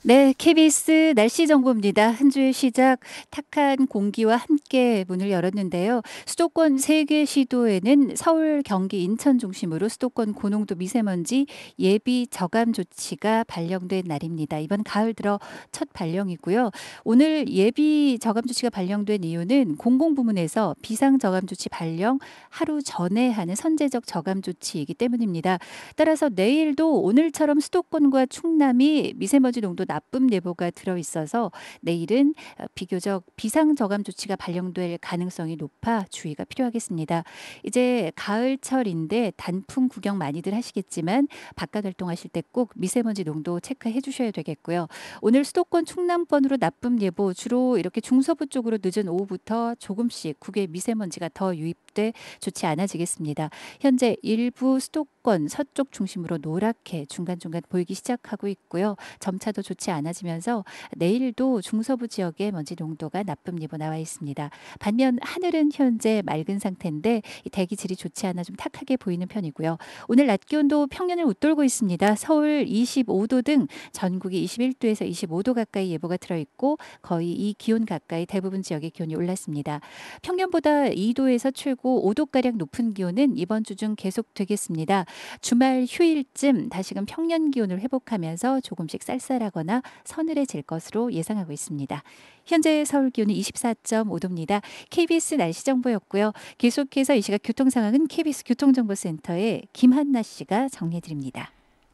R: 네, KBS 날씨 정보입니다. 한 주의 시작 탁한 공기와 함께 문을 열었는데요. 수도권 3개 시도에는 서울, 경기, 인천 중심으로 수도권 고농도 미세먼지 예비 저감 조치가 발령된 날입니다. 이번 가을 들어 첫 발령이고요. 오늘 예비 저감 조치가 발령된 이유는 공공부문에서 비상 저감 조치 발령 하루 전에 하는 선제적 저감 조치이기 때문입니다. 따라서 내일도 오늘처럼 수도권과 충남이 미세먼지 농도 나쁨 예보가 들어있어서 내일은 비교적 비상저감 조치가 발령될 가능성이 높아 주의가 필요하겠습니다. 이제 가을철인데 단풍 구경 많이들 하시겠지만 바깥 활동하실 때 꼭 미세먼지 농도 체크해 주셔야 되겠고요. 오늘 수도권 충남권으로 나쁨 예보 주로 이렇게 중서부 쪽으로 늦은 오후부터 조금씩 국외 미세먼지가 더 유입돼 좋지 않아지겠습니다. 현재 일부 수도권 서쪽 중심으로 노랗게 중간중간 보이기 시작하고 있고요. 점차도 좋지 않아지면서 내일도 중서부 지역에 먼지 농도가 나쁨 예보 나와 있습니다. 반면 하늘은 현재 맑은 상태인데 대기질이 좋지 않아 좀 탁하게 보이는 편이고요. 오늘 낮 기온도 평년을 웃돌고 있습니다. 서울 25도 등 전국이 21도에서 25도 가까이 예보가 들어있고 거의 이 기온 가까이 대부분 지역의 기온이 올랐습니다. 평년보다 2도에서 최고 5도가량 높은 기온은 이번 주 중 계속되겠습니다. 주말 휴일쯤 다시금 평년 기온을 회복하면서 조금씩 쌀쌀하거나 서늘해질 것으로 예상하고 있습니다. 현재 서울 기온은 24.5도입니다. KBS 날씨 정보였고요. 계속해서 이 시각 교통 상황은 KBS 교통정보센터의 김한나 씨가 정리해드립니다.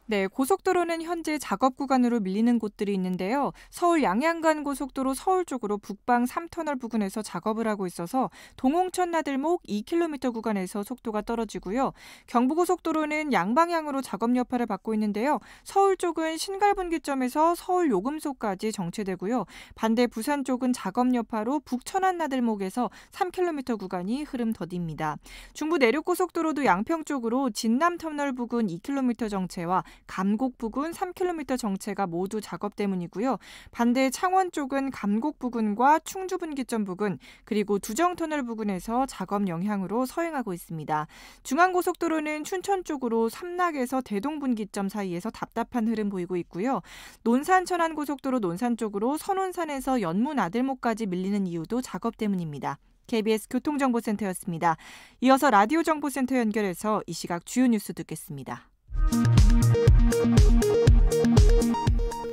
S: 네, 고속도로는 현재 작업 구간으로 밀리는 곳들이 있는데요. 서울 양양간 고속도로 서울 쪽으로 북방 3터널 부근에서 작업을 하고 있어서 동홍천 나들목 2km 구간에서 속도가 떨어지고요. 경부고속도로는 양방향으로 작업 여파를 받고 있는데요. 서울 쪽은 신갈분기점에서 서울 요금소까지 정체되고요. 반대 부산 쪽은 작업 여파로 북천안 나들목에서 3km 구간이 흐름 더딥니다. 중부 내륙고속도로도 양평 쪽으로 진남터널 부근 2km 정체와 감곡 부근 3km 정체가 모두 작업 때문이고요. 반대 창원 쪽은 감곡 부근과 충주 분기점 부근 그리고 두정터널 부근에서 작업 영향으로 서행하고 있습니다. 중앙고속도로는 춘천 쪽으로 삼락에서 대동 분기점 사이에서 답답한 흐름 보이고 있고요. 논산 천안고속도로 논산 쪽으로 선운산에서 연문 아들목까지 밀리는 이유도 작업 때문입니다. KBS 교통정보센터였습니다. 이어서 라디오 정보센터 연결해서 이 시각 주요 뉴스 듣겠습니다.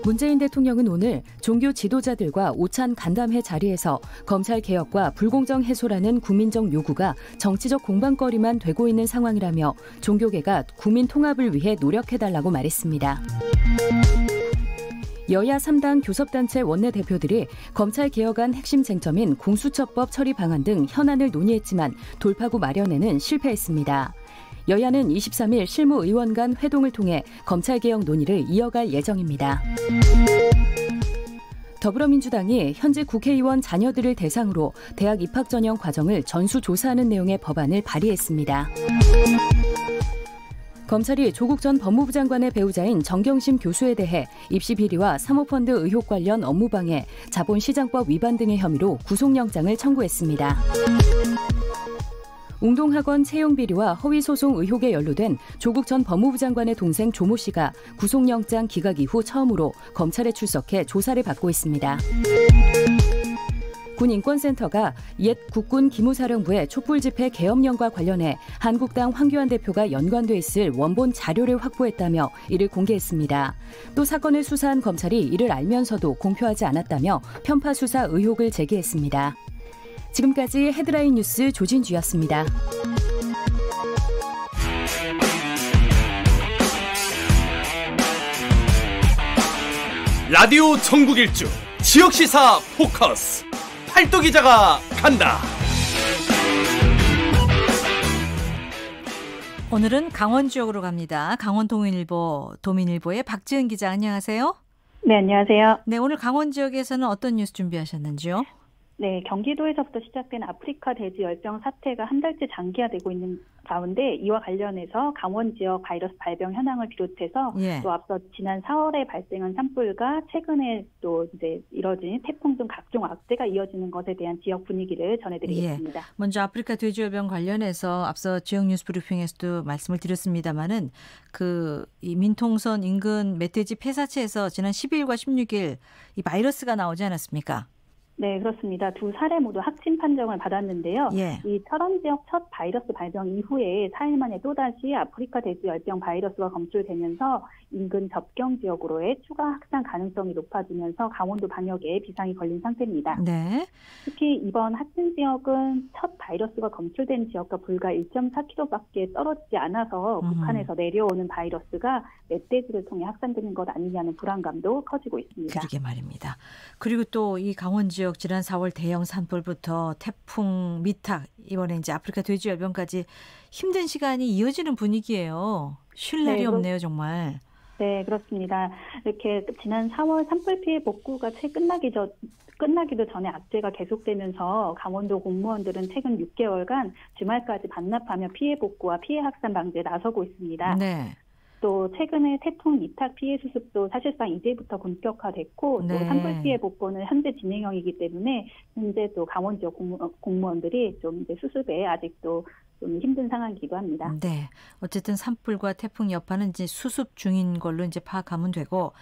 T: 문재인 대통령은 오늘 종교 지도자들과 오찬 간담회 자리에서 검찰 개혁과 불공정 해소라는 국민적 요구가 정치적 공방거리만 되고 있는 상황이라며 종교계가 국민 통합을 위해 노력해달라고 말했습니다. 여야 3당 교섭단체 원내대표들이 검찰 개혁안 핵심 쟁점인 공수처법 처리 방안 등 현안을 논의했지만 돌파구 마련에는 실패했습니다. 여야는 23일 실무의원 간 회동을 통해 검찰개혁 논의를 이어갈 예정입니다. 더불어민주당이 현재 국회의원 자녀들을 대상으로 대학 입학 전형 과정을 전수조사하는 내용의 법안을 발의했습니다. 검찰이 조국 전 법무부 장관의 배우자인 정경심 교수에 대해 입시 비리와 사모펀드 의혹 관련 업무방해, 자본시장법 위반 등의 혐의로 구속영장을 청구했습니다. 웅동학원 채용비리와 허위소송 의혹에 연루된 조국 전 법무부 장관의 동생 조모 씨가 구속영장 기각 이후 처음으로 검찰에 출석해 조사를 받고 있습니다. 군인권센터가 옛 국군 기무사령부의 촛불집회 계엄령과 관련해 한국당 황교안 대표가 연관돼 있을 원본 자료를 확보했다며 이를 공개했습니다. 또 사건을 수사한 검찰이 이를 알면서도 공표하지 않았다며 편파 수사 의혹을 제기했습니다. 지금까지 헤드라인 뉴스 조진주였습니다.
B: 라디오 전국일주 지역시사 포커스 팔도 기자가 간다.
A: 오늘은 강원 지역으로 갑니다. 강원 도민일보의 박지은 기자 안녕하세요.
U: 네, 안녕하세요.
A: 네, 오늘 강원 지역에서는 어떤 뉴스 준비하셨는지요?
U: 네, 경기도에서부터 시작된 아프리카 돼지 열병 사태가 한 달째 장기화되고 있는 가운데 이와 관련해서 강원 지역 바이러스 발병 현황을 비롯해서 또 앞서 지난 4월에 발생한 산불과 최근에 또 이제 이뤄진 태풍 등 각종 악재가 이어지는 것에 대한 지역 분위기를 전해드리겠습니다.
A: 먼저 아프리카 돼지 열병 관련해서 앞서 지역 뉴스 브리핑에서도 말씀을 드렸습니다마는 이 민통선 인근 멧돼지 폐사체에서 지난 12일과 16일 이 바이러스가 나오지 않았습니까?
U: 네, 그렇습니다. 두 사례 모두 확진 판정을 받았는데요.
A: 예.
U: 이 철원 지역 첫 바이러스 발병 이후에 4일 만에 또다시 아프리카 돼지열병 바이러스가 검출되면서 인근 접경 지역으로의 추가 확산 가능성이 높아지면서 강원도 방역에 비상이 걸린 상태입니다.
A: 네.
U: 특히 이번 확진 지역은 첫 바이러스가 검출된 지역과 불과 1.4km밖에 떨어지지 않아서 북한에서 내려오는 바이러스가 멧돼지를 통해 확산되는 것 아니냐는 불안감도 커지고 있습니다.
A: 그러게 말입니다. 그리고 또 이 강원 지역 지난 4월 대형 산불부터 태풍 미탁, 이번에 이제 아프리카 돼지열병까지 힘든 시간이 이어지는 분위기예요. 쉴 날이 없네요, 정말.
U: 네, 그렇습니다. 이렇게 지난 4월 산불 피해 복구가 채 끝나기도 전에 악재가 계속되면서 강원도 공무원들은 최근 6개월간 주말까지 반납하며 피해 복구와 피해 확산 방지에 나서고 있습니다.
A: 네.
U: 또 최근에 태풍 이탁 피해 수습도 사실상 이제부터 본격화됐고
A: 네.
U: 또 산불 피해 복구는 현재 진행형이기 때문에 현재 또 강원 지역 공무원들이 좀 이제 수습에 아직도 좀 힘든 상황이기도 합니다.
A: 네. 어쨌든 산불과 태풍 여파는 이제 수습 중인 걸로 이제 파악하면 되고,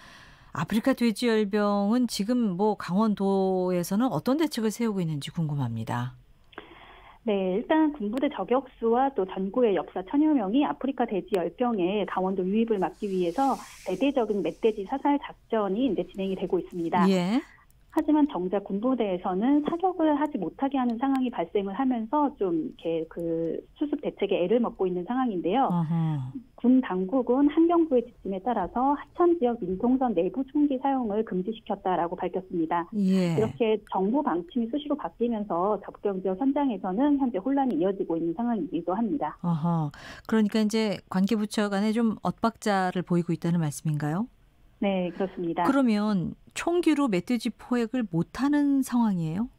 A: 아프리카 돼지열병은 지금 뭐 강원도에서는 어떤 대책을 세우고 있는지 궁금합니다.
U: 네, 일단 군부대 저격수와 또 전국의 역사 1000여 명이 아프리카 돼지열병에 강원도 유입을 막기 위해서 대대적인 멧돼지 사살 작전이 이제 진행이 되고 있습니다.
A: 예.
U: 하지만 정작 군부대에서는 사격을 하지 못하게 하는 상황이 발생을 하면서 좀 이렇게 그 수습 대책에 애를 먹고 있는 상황인데요. 군 당국은 환경부의 지침에 따라서 하천 지역 민통선 내부 총기 사용을 금지시켰다라고 밝혔습니다.
A: 예.
U: 이렇게 정부 방침이 수시로 바뀌면서 접경 지역 현장에서는 현재 혼란이 이어지고 있는 상황이기도 합니다.
A: 그러니까 이제 관계부처 간에 좀 엇박자를 보이고 있다는 말씀인가요?
U: 네, 그렇습니다.
A: 그러면 총기로 멧돼지 포획을 못하는 상황이에요?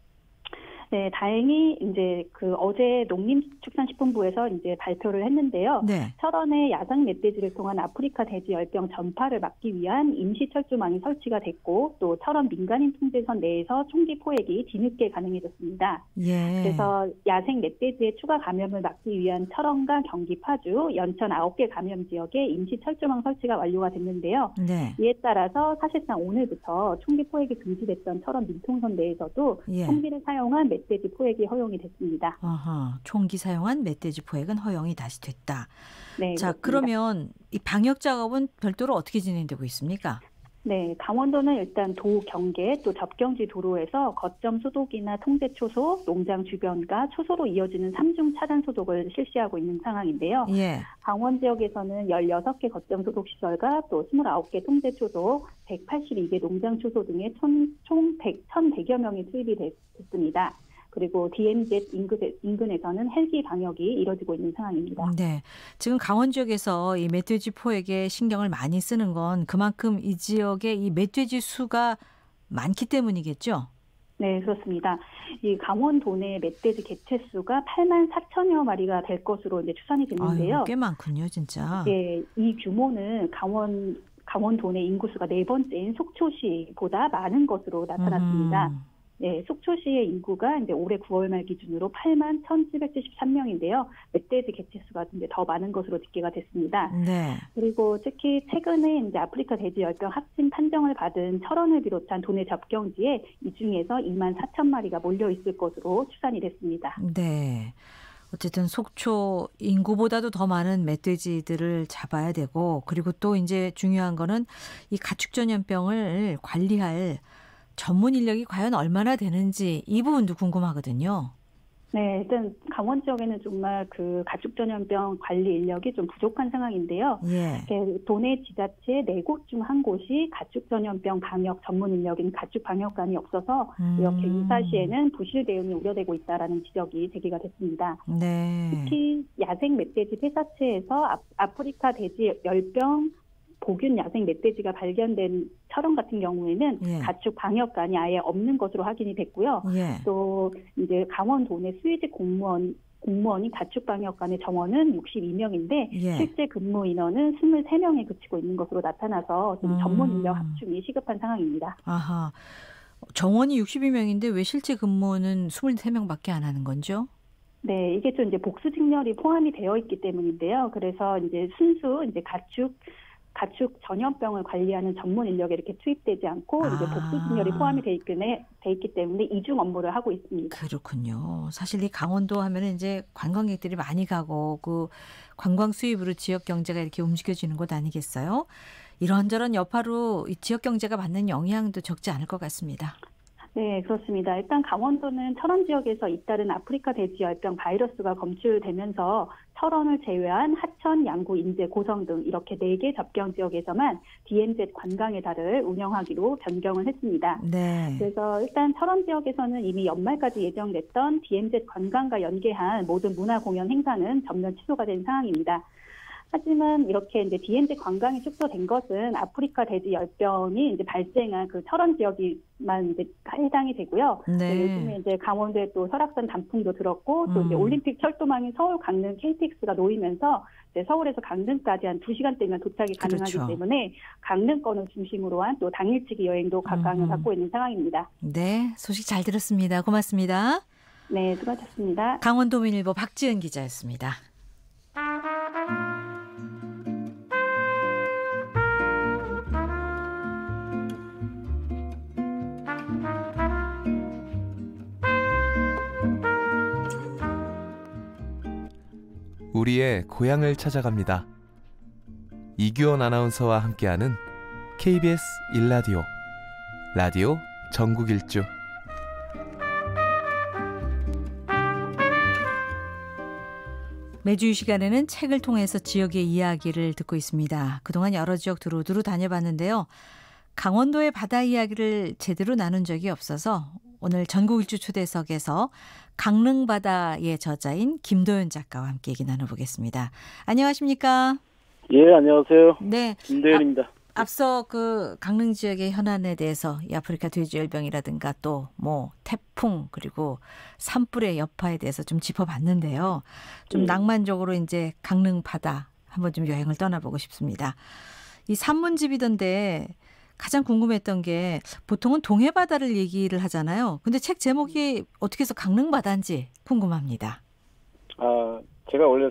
U: 네, 다행히 이제 그 어제 농림축산식품부에서 이제 발표를 했는데요.
A: 네.
U: 철원의 야생 멧돼지를 통한 아프리카 돼지열병 전파를 막기 위한 임시 철조망이 설치가 됐고 또 철원 민간인 통제선 내에서 총기 포획이 뒤늦게 가능해졌습니다.
A: 예.
U: 그래서 야생 멧돼지의 추가 감염을 막기 위한 철원과 경기 파주, 연천 9개 감염 지역에 임시 철조망 설치가 완료가 됐는데요.
A: 네.
U: 이에 따라서 사실상 오늘부터 총기 포획이 금지됐던 철원 민통선 내에서도
A: 예.
U: 총기를 사용한 멧돼지 포획이 허용이 됐습니다.
A: 총기 사용한 멧돼지 포획은 허용이 다시 됐다.
U: 네,
A: 자,
U: 그렇습니다.
A: 그러면 이 방역 작업은 별도로 어떻게 진행되고 있습니까?
U: 네, 강원도는 일단 도, 경계, 또 접경지 도로에서 거점 소독이나 통제 초소, 농장 주변과 초소로 이어지는 3중 차단 소독을 실시하고 있는 상황인데요.
A: 예.
U: 강원 지역에서는 16개 거점 소독 시설과 또 29개 통제 초소, 182개 농장 초소 등의 총 1,100여 명이 투입이 됐습니다. 그리고 DMZ 인근에서는 헬기 방역이 이뤄지고 있는 상황입니다.
A: 네, 지금 강원 지역에서 이 멧돼지 포획에 신경을 많이 쓰는 건 그만큼 이 지역에 이 멧돼지 수가 많기 때문이겠죠?
U: 네, 그렇습니다. 이 강원도 내 멧돼지 개체수가 84,000여 마리가 될 것으로 이제 추산이 됐는데요.
A: 아유, 꽤 많군요, 진짜.
U: 네, 이 규모는 강원도 내 인구수가 네 번째인 속초시보다 많은 것으로 나타났습니다. 네, 속초시의 인구가 이제 올해 9월 말 기준으로 81,773명인데요. 멧돼지 개체수가 이제 더 많은 것으로 집계가 됐습니다.
A: 네.
U: 그리고 특히 최근에 이제 아프리카 돼지열병 확진 판정을 받은 철원을 비롯한 도내 접경지에 이 중에서 24,000마리가 몰려 있을 것으로 추산이 됐습니다.
A: 네. 어쨌든 속초 인구보다도 더 많은 멧돼지들을 잡아야 되고, 그리고 또 이제 중요한 거는 이 가축전염병을 관리할 전문 인력이 과연 얼마나 되는지 이 부분도 궁금하거든요.
U: 네, 일단 강원 지역에는 정말 그 가축전염병 관리 인력이 좀 부족한 상황인데요.
A: 예.
U: 도내 지자체 4곳 중 한 곳이 가축전염병 방역 전문 인력인 가축방역관이 없어서 이렇게 유사시에는 부실 대응이 우려되고 있다라는 지적이 제기가 됐습니다.
A: 네.
U: 특히 야생 멧돼지 폐사체에서 아프리카 돼지열병 보균 야생 멧돼지가 발견된 철원 같은 경우에는
A: 예.
U: 가축 방역관이 아예 없는 것으로 확인이 됐고요.
A: 예.
U: 또 이제 강원도 내 수의직 공무원이 가축 방역관의 정원은 62명인데
A: 예.
U: 실제 근무 인원은 23명에 그치고 있는 것으로 나타나서 좀 전문 인력 확충이 시급한 상황입니다.
A: 아하. 정원이 62명인데 왜 실제 근무는 23명밖에 안 하는 건죠?
U: 네, 이게 좀 이제 복수 직렬이 포함이 되어 있기 때문인데요. 그래서 이제 순수 이제 가축 가축 전염병을 관리하는 전문 인력에 이렇게 투입되지 않고 이제 복수 진열이 포함이 돼 있기 때문에 이중 업무를 하고 있습니다.
A: 그렇군요. 사실 이 강원도 하면은 이제 관광객들이 많이 가고 그 관광 수입으로 지역 경제가 이렇게 움직여지는 곳 아니겠어요? 이런저런 여파로 이 지역 경제가 받는 영향도 적지 않을 것 같습니다.
U: 네, 그렇습니다. 일단 강원도는 철원 지역에서 잇따른 아프리카 돼지열병 바이러스가 검출되면서 철원을 제외한 하천, 양구, 인제, 고성 등 이렇게 4개 접경 지역에서만 DMZ 관광의 달을 운영하기로 변경을 했습니다.
A: 네.
U: 그래서 일단 철원 지역에서는 이미 연말까지 예정됐던 DMZ 관광과 연계한 모든 문화 공연 행사는 전면 취소가 된 상황입니다. 하지만 이렇게 이제 DMZ 관광이 축소된 것은 아프리카 돼지 열병이 이제 발생한 그 철원 지역이만 이제 해당이 되고요.
A: 네.
U: 요즘에 이제 강원도에 또 설악산 단풍도 들었고 또 이제 올림픽 철도망이 서울 강릉 KTX가 놓이면서 이제 서울에서 강릉까지 한 2시간대면 도착이 가능하기
A: 그렇죠. 때문에
U: 강릉권을 중심으로 한 또 당일치기 여행도 각광을 받고 있는 상황입니다.
A: 네, 소식 잘 들었습니다. 고맙습니다.
U: 네, 수고하셨습니다.
A: 강원도민일보 박지은 기자였습니다.
C: 우리의 고향을 찾아갑니다. 이규원 아나운서와 함께하는 KBS 1라디오 라디오 전국 일주.
A: 매주 이 시간에는 책을 통해서 지역의 이야기를 듣고 있습니다. 그동안 여러 지역 두루두루 다녀봤는데요. 강원도의 바다 이야기를 제대로 나눈 적이 없어서 오늘 전국일주 초대석에서 강릉바다의 저자인 김도연 작가와 함께 얘기 나눠보겠습니다. 안녕하십니까?
V: 예, 안녕하세요.
A: 네,
V: 김도연입니다.
A: 앞서 그 강릉 지역의 현안에 대해서 이 아프리카 돼지열병이라든가 또 뭐 태풍 그리고 산불의 여파에 대해서 좀 짚어봤는데요. 좀 낭만적으로 이제 강릉 바다 한번 좀 여행을 떠나보고 싶습니다. 이 산문집이던데 가장 궁금했던 게 보통은 동해바다를 얘기를 하잖아요. 근데 책 제목이 어떻게 해서 강릉바다인지 궁금합니다.
V: 제가 원래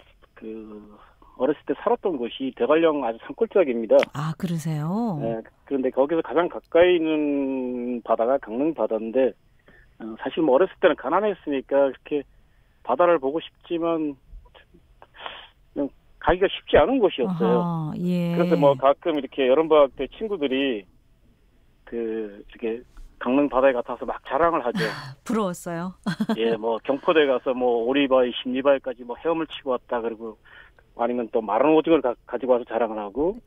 V: 어렸을 때 살았던 곳이 대관령 아주 산골짜기입니다.
A: 아, 그러세요?
V: 네, 그런데 거기서 가장 가까이 있는 바다가 강릉바다인데, 사실 뭐 어렸을 때는 가난했으니까 이렇게 바다를 보고 싶지만 그냥 가기가 쉽지 않은 곳이었어요.
A: 아하, 예.
V: 그래서 뭐 가끔 이렇게 여름방학 때 친구들이 이렇게 강릉 바다에 같아서 막 자랑을 하죠.
A: 부러웠어요.
V: 예, 뭐 경포대 가서 뭐 오리바이, 십리바이까지 뭐 헤엄을 치고 왔다 그러고 아니면 또 마른 오징어를 가지고 와서 자랑을 하고.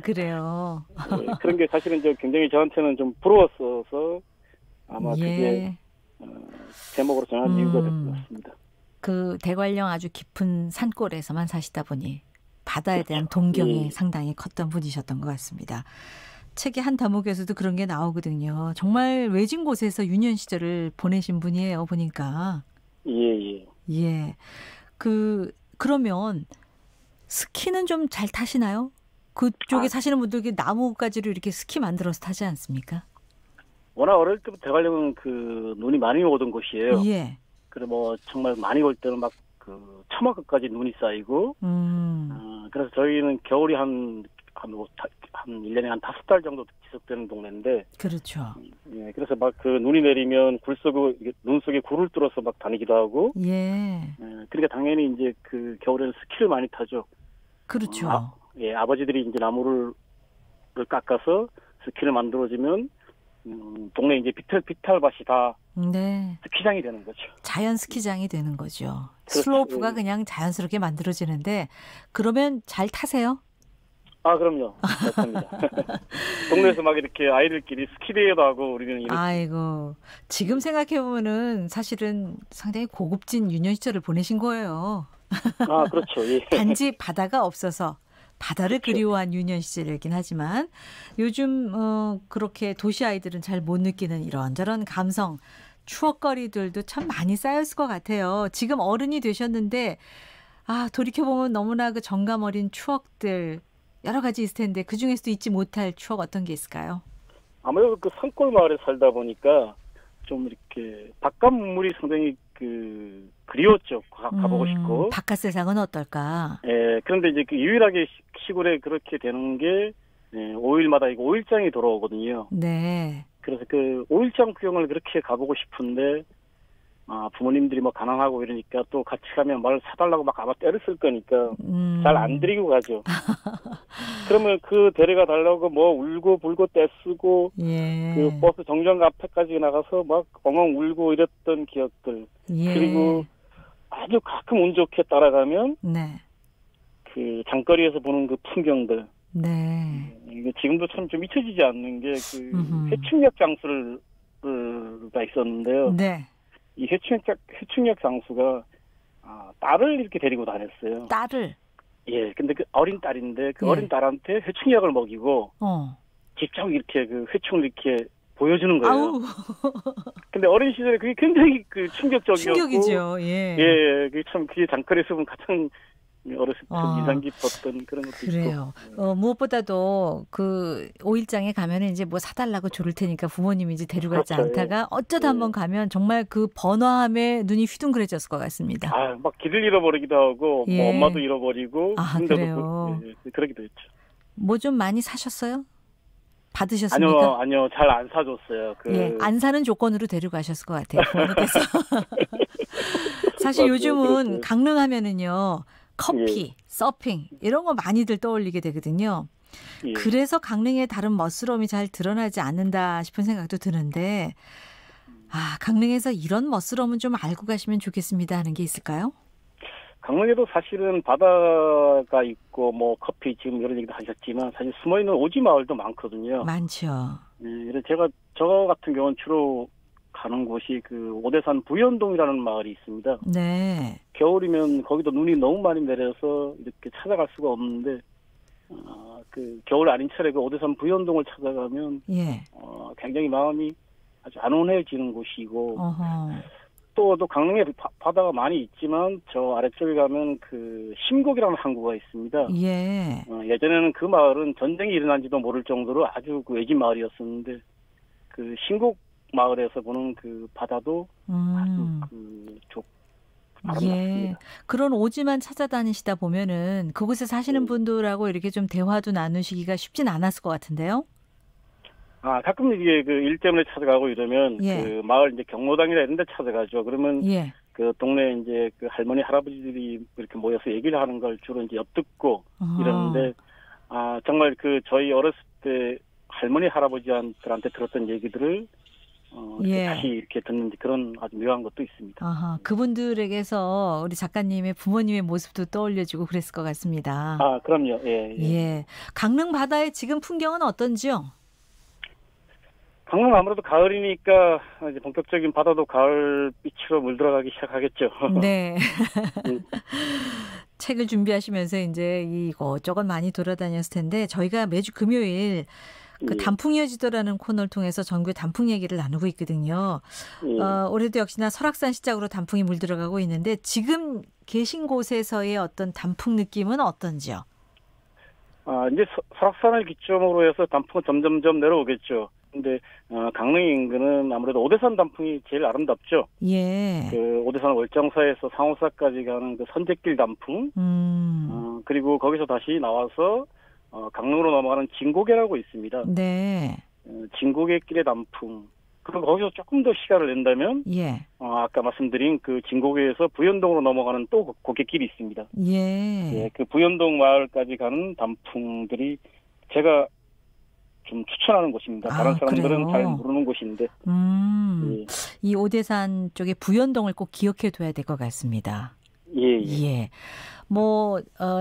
A: 그래요.
V: 예, 그런 게 사실은 굉장히 저한테는 좀 부러웠어서 아마 그게 제목으로 정한 이유가 될 것 같습니다.
A: 그 대관령 아주 깊은 산골에서만 사시다 보니 바다에 대한 동경이 상당히 컸던 분이셨던 것 같습니다. 책의 한 대목에서도 그런 게 나오거든요. 정말 외진 곳에서 유년 시절을 보내신 분이에요, 보니까.
V: 예.
A: 그러면 스키는 좀 잘 타시나요? 그쪽에 사시는 분들 나무가지로 이렇게 스키 만들어서 타지 않습니까?
V: 워낙 어릴 때부터 대관령은 눈이 많이 오던 곳이에요.
A: 예.
V: 그래 뭐 정말 많이 올 때는 막 처마끝까지 눈이 쌓이고, 그래서 저희는 겨울이 한 1년에 한 5달 정도 지속되는 동네인데.
A: 그렇죠.
V: 예, 그래서 막 눈이 내리면 눈 속에 굴을 뚫어서 막 다니기도 하고.
A: 예.
V: 그러니까 당연히 이제 겨울에는 스키를 많이 타죠.
A: 그렇죠.
V: 아버지들이 이제 나무를 깎아서 스키를 만들어주면, 동네 이제 비탈밭이 다 스키장이 되는 거죠.
A: 자연 스키장이 되는 거죠. 그렇죠. 슬로프가 그냥 자연스럽게 만들어지는데, 그러면 잘 타세요?
V: 그럼요. 맞습니다. 동네에서 막 이렇게 아이들끼리 스키대회도 하고 우리는 이렇게.
A: 아이고, 지금 생각해보면은 사실은 상당히 고급진 유년 시절을 보내신 거예요.
V: 그렇죠. 예.
A: 단지 바다가 없어서 바다를 그리워한 유년 시절이긴 하지만 요즘 그렇게 도시 아이들은 잘 못 느끼는 이런저런 감성, 추억거리들도 참 많이 쌓였을 것 같아요. 지금 어른이 되셨는데 돌이켜보면 너무나 그 정감 어린 추억들 여러 가지 있을 텐데 그중에서도 잊지 못할 추억 어떤 게 있을까요?
V: 아무래도 산골 마을에 살다 보니까 좀 이렇게 바깥 문물이 상당히 그리웠죠. 가보고 싶고.
A: 바깥 세상은 어떨까?
V: 예, 그런데 이제 유일하게 시골에 그렇게 되는 게 네, 5일마다 이거 5일장이 돌아오거든요.
A: 네.
V: 그래서 그 5일장 구경을 그렇게 가보고 싶은데 부모님들이 뭐 가난하고 이러니까 또 같이 가면 말 사달라고 막 아마 때렸을 거니까 잘 안 드리고 가죠. 그러면 그 데려가 달라고 뭐 울고 불고 떼쓰고
A: 예.
V: 그 버스 정류장 앞에까지 나가서 막 엉엉 울고 이랬던 기억들.
A: 예.
V: 그리고 아주 가끔 운 좋게 따라가면
A: 네.
V: 그 장거리에서 보는 그 풍경들.
A: 네.
V: 이게 지금도 참 좀 잊혀지지 않는 게 그 회충역 장수가 있었는데요.
A: 네.
V: 이 회충역 장수가 딸을 이렇게 데리고 다녔어요.
A: 딸을?
V: 예, 근데 그 어린 딸인데 그
A: 예.
V: 어린 딸한테 회충약을 먹이고 직접 이렇게 그 회충을 이렇게 보여주는 거예요.
A: 아우.
V: 근데 어린 시절에 그게 굉장히 그 충격적이었고.
A: 충격이죠. 예.
V: 예, 그게 장거리에서 보면 가장 어렸을 때 인상 깊었던 그런 것도
A: 그래요.
V: 있고.
A: 무엇보다도 그 5일장에 가면은 이제 뭐 사달라고 조를 테니까 부모님이 이제 데려가지
V: 그렇죠.
A: 않다가 어쩌다 한번 가면 정말 그 번화함에 눈이 휘둥그레졌을 것 같습니다.
V: 막 길을 잃어버리기도 하고
A: 예.
V: 뭐 엄마도 잃어버리고.
A: 그래요.
V: 그러기도 했죠.
A: 뭐 좀 많이 사셨어요? 받으셨습니까?
V: 아니요. 잘 안 사줬어요.
A: 예, 안 사는 조건으로 데려가셨을 것 같아요. 부모님께서. 사실
V: 맞아요.
A: 요즘은
V: 그렇죠.
A: 강릉 하면은요. 커피, 서핑 이런 거 많이들 떠올리게 되거든요.
V: 예.
A: 그래서 강릉의 다른 멋스러움이 잘 드러나지 않는다 싶은 생각도 드는데 강릉에서 이런 멋스러움은 좀 알고 가시면 좋겠습니다 하는 게 있을까요?
V: 강릉에도 사실은 바다가 있고 뭐 커피 지금 이런 얘기도 하셨지만 사실 숨어있는 오지 마을도 많거든요.
A: 많죠.
V: 네, 그래서 저 같은 경우는 주로 가는 곳이 그 오대산 부연동이라는 마을이 있습니다.
A: 네.
V: 겨울이면 거기도 눈이 너무 많이 내려서 이렇게 찾아갈 수가 없는데 그 겨울 아닌 철에 그 오대산 부연동을 찾아가면
A: 예.
V: 굉장히 마음이 아주 안온해지는 곳이고
A: 어허.
V: 또 강릉에 바다가 많이 있지만 저 아래쪽에 가면 그 심곡이라는 항구가 있습니다.
A: 예.
V: 예전에는 그 마을은 전쟁이 일어난지도 모를 정도로 아주 그 외진 마을이었었는데 그 심곡 마을에서 보는 그 바다도 아주 아름답습니다.
A: 예. 그런 오지만 찾아다니시다 보면은 그곳에 사시는 분들하고 이렇게 좀 대화도 나누시기가 쉽진 않았을 것 같은데요.
V: 가끔 이게 그 일 때문에 찾아가고 이러면
A: 예.
V: 그 마을 이제 경로당이나 이런 데 찾아가죠. 그러면
A: 예.
V: 그 동네 이제 그 할머니 할아버지들이 이렇게 모여서 얘기를 하는 걸 주로 이제 엿듣고 이러는데 정말 그 저희 어렸을 때 할머니 할아버지들한테 들었던 얘기들을
A: 예.
V: 다시 이렇게 듣는 그런 아주 묘한 것도 있습니다.
A: 아하, 그분들에게서 우리 작가님의 부모님의 모습도 떠올려지고 그랬을 것 같습니다.
V: 그럼요. 예.
A: 예. 강릉 바다의 지금 풍경은 어떤지요?
V: 강릉 아무래도 가을이니까 이제 본격적인 바다도 가을빛으로 물들어가기 시작하겠죠.
A: 네. 책을 준비하시면서 이제 이것저것 많이 돌아다녔을 텐데 저희가 매주 금요일 그 단풍 이어지더라는 코너를 통해서 전국의 단풍 얘기를 나누고 있거든요. 올해도 역시나 설악산 시작으로 단풍이 물들어가고 있는데 지금 계신 곳에서의 어떤 단풍 느낌은 어떤지요?
V: 이제 설악산을 기점으로 해서 단풍은 점점점 내려오겠죠. 근데 강릉 인근은 아무래도 오대산 단풍이 제일 아름답죠.
A: 예.
V: 그 오대산 월정사에서 상호사까지 가는 그 선제길 단풍. 그리고 거기서 다시 나와서 강릉으로 넘어가는 진고개라고 있습니다.
A: 네.
V: 진고개 길의 단풍. 그리고 거기서 조금 더 시간을 낸다면,
A: 예.
V: 아까 말씀드린 그 진고개에서 부연동으로 넘어가는 또 고갯길이 있습니다.
A: 예.
V: 그 부연동 마을까지 가는 단풍들이 제가 좀 추천하는 곳입니다. 다른 사람들은
A: 그래요?
V: 잘 모르는 곳인데. 예.
A: 이 오대산 쪽에 부연동을 꼭 기억해둬야 될 것 같습니다. 예.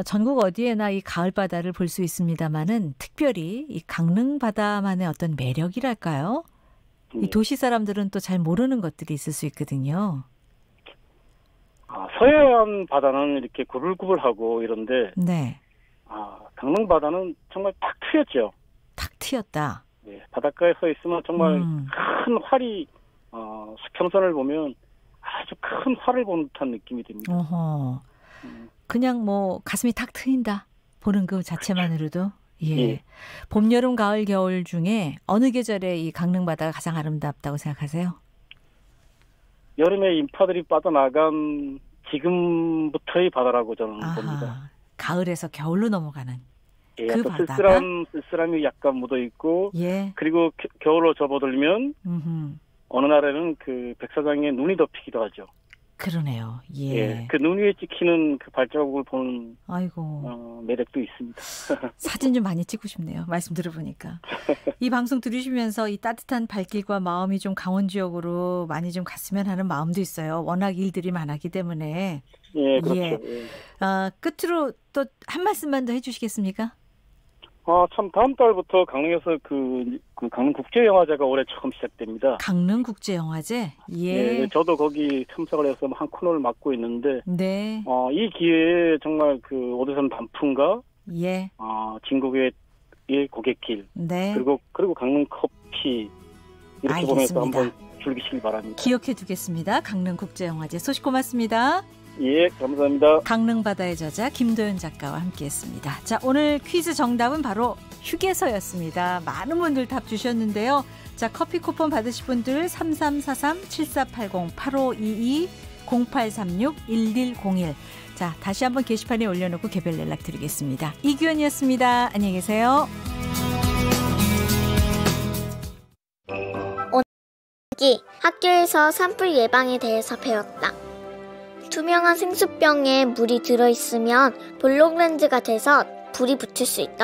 A: 전국 어디에나 이 가을 바다를 볼 수 있습니다만은 특별히 이 강릉 바다만의 어떤 매력이랄까요? 이 도시 사람들은 또 잘 모르는 것들이 있을 수 있거든요.
V: 서해안 바다는 이렇게 구불구불하고 이런데,
A: 네.
V: 강릉 바다는 정말 탁 트였죠.
A: 탁 트였다.
V: 네, 바닷가에 서 있으면 정말 큰 활이 수평선을 보면 아주 큰 활을 본 듯한 느낌이 듭니다.
A: 어허. 그냥 가슴이 탁 트인다. 보는 그 자체만으로도. 예.
V: 예.
A: 봄, 여름, 가을, 겨울 중에 어느 계절에 이 강릉 바다가 가장 아름답다고 생각하세요?
V: 여름에 인파들이 빠져나간 지금부터의 바다라고 저는 봅니다.
A: 가을에서 겨울로 넘어가는.
V: 예,
A: 그
V: 또
A: 바다가
V: 쓸쓸함이 약간 묻어 있고,
A: 예.
V: 그리고 겨울로 접어들면
A: 음흠.
V: 어느 날에는 그 백사장에 눈이 덮이기도 하죠.
A: 그러네요. 예.
V: 예, 그 눈 위에 찍히는 그 발자국을 보는
A: 아이고.
V: 매력도 있습니다.
A: 사진 좀 많이 찍고 싶네요. 말씀 들어보니까. 이 방송 들으시면서 이 따뜻한 발길과 마음이 좀 강원 지역으로 많이 좀 갔으면 하는 마음도 있어요. 워낙 일들이 많았기 때문에.
V: 예, 그렇죠.
A: 예.
V: 예.
A: 끝으로 또 한 말씀만 더 해주시겠습니까?
V: 참 다음 달부터 강릉에서 그 강릉 국제영화제가 올해 처음 시작됩니다.
A: 강릉 국제영화제? 예.
V: 예, 저도 거기 참석을 해서 한 코너를 맡고 있는데,
A: 네.
V: 이 기회에 정말 그 오대산 단풍과,
A: 예.
V: 진국의 고갯길,
A: 네.
V: 그리고 강릉 커피 이렇게
A: 알겠습니다.
V: 보면서 한번 즐기시기 바랍니다.
A: 기억해 두겠습니다. 강릉 국제영화제 소식 고맙습니다.
V: 예, 감사합니다.
A: 강릉 바다의 저자 김도연 작가와 함께했습니다. 자, 오늘 퀴즈 정답은 바로 휴게소였습니다. 많은 분들 답 주셨는데요. 자, 커피 쿠폰 받으실 분들 3343-7480-8522-0836-1101. 자, 다시 한번 게시판에 올려놓고 개별 연락 드리겠습니다. 이규현이었습니다. 안녕히 계세요.
Q: 학교에서 산불 예방에 대해서 배웠다. 투명한 생수병에 물이 들어있으면 볼록 렌즈가 돼서 불이 붙을 수 있다.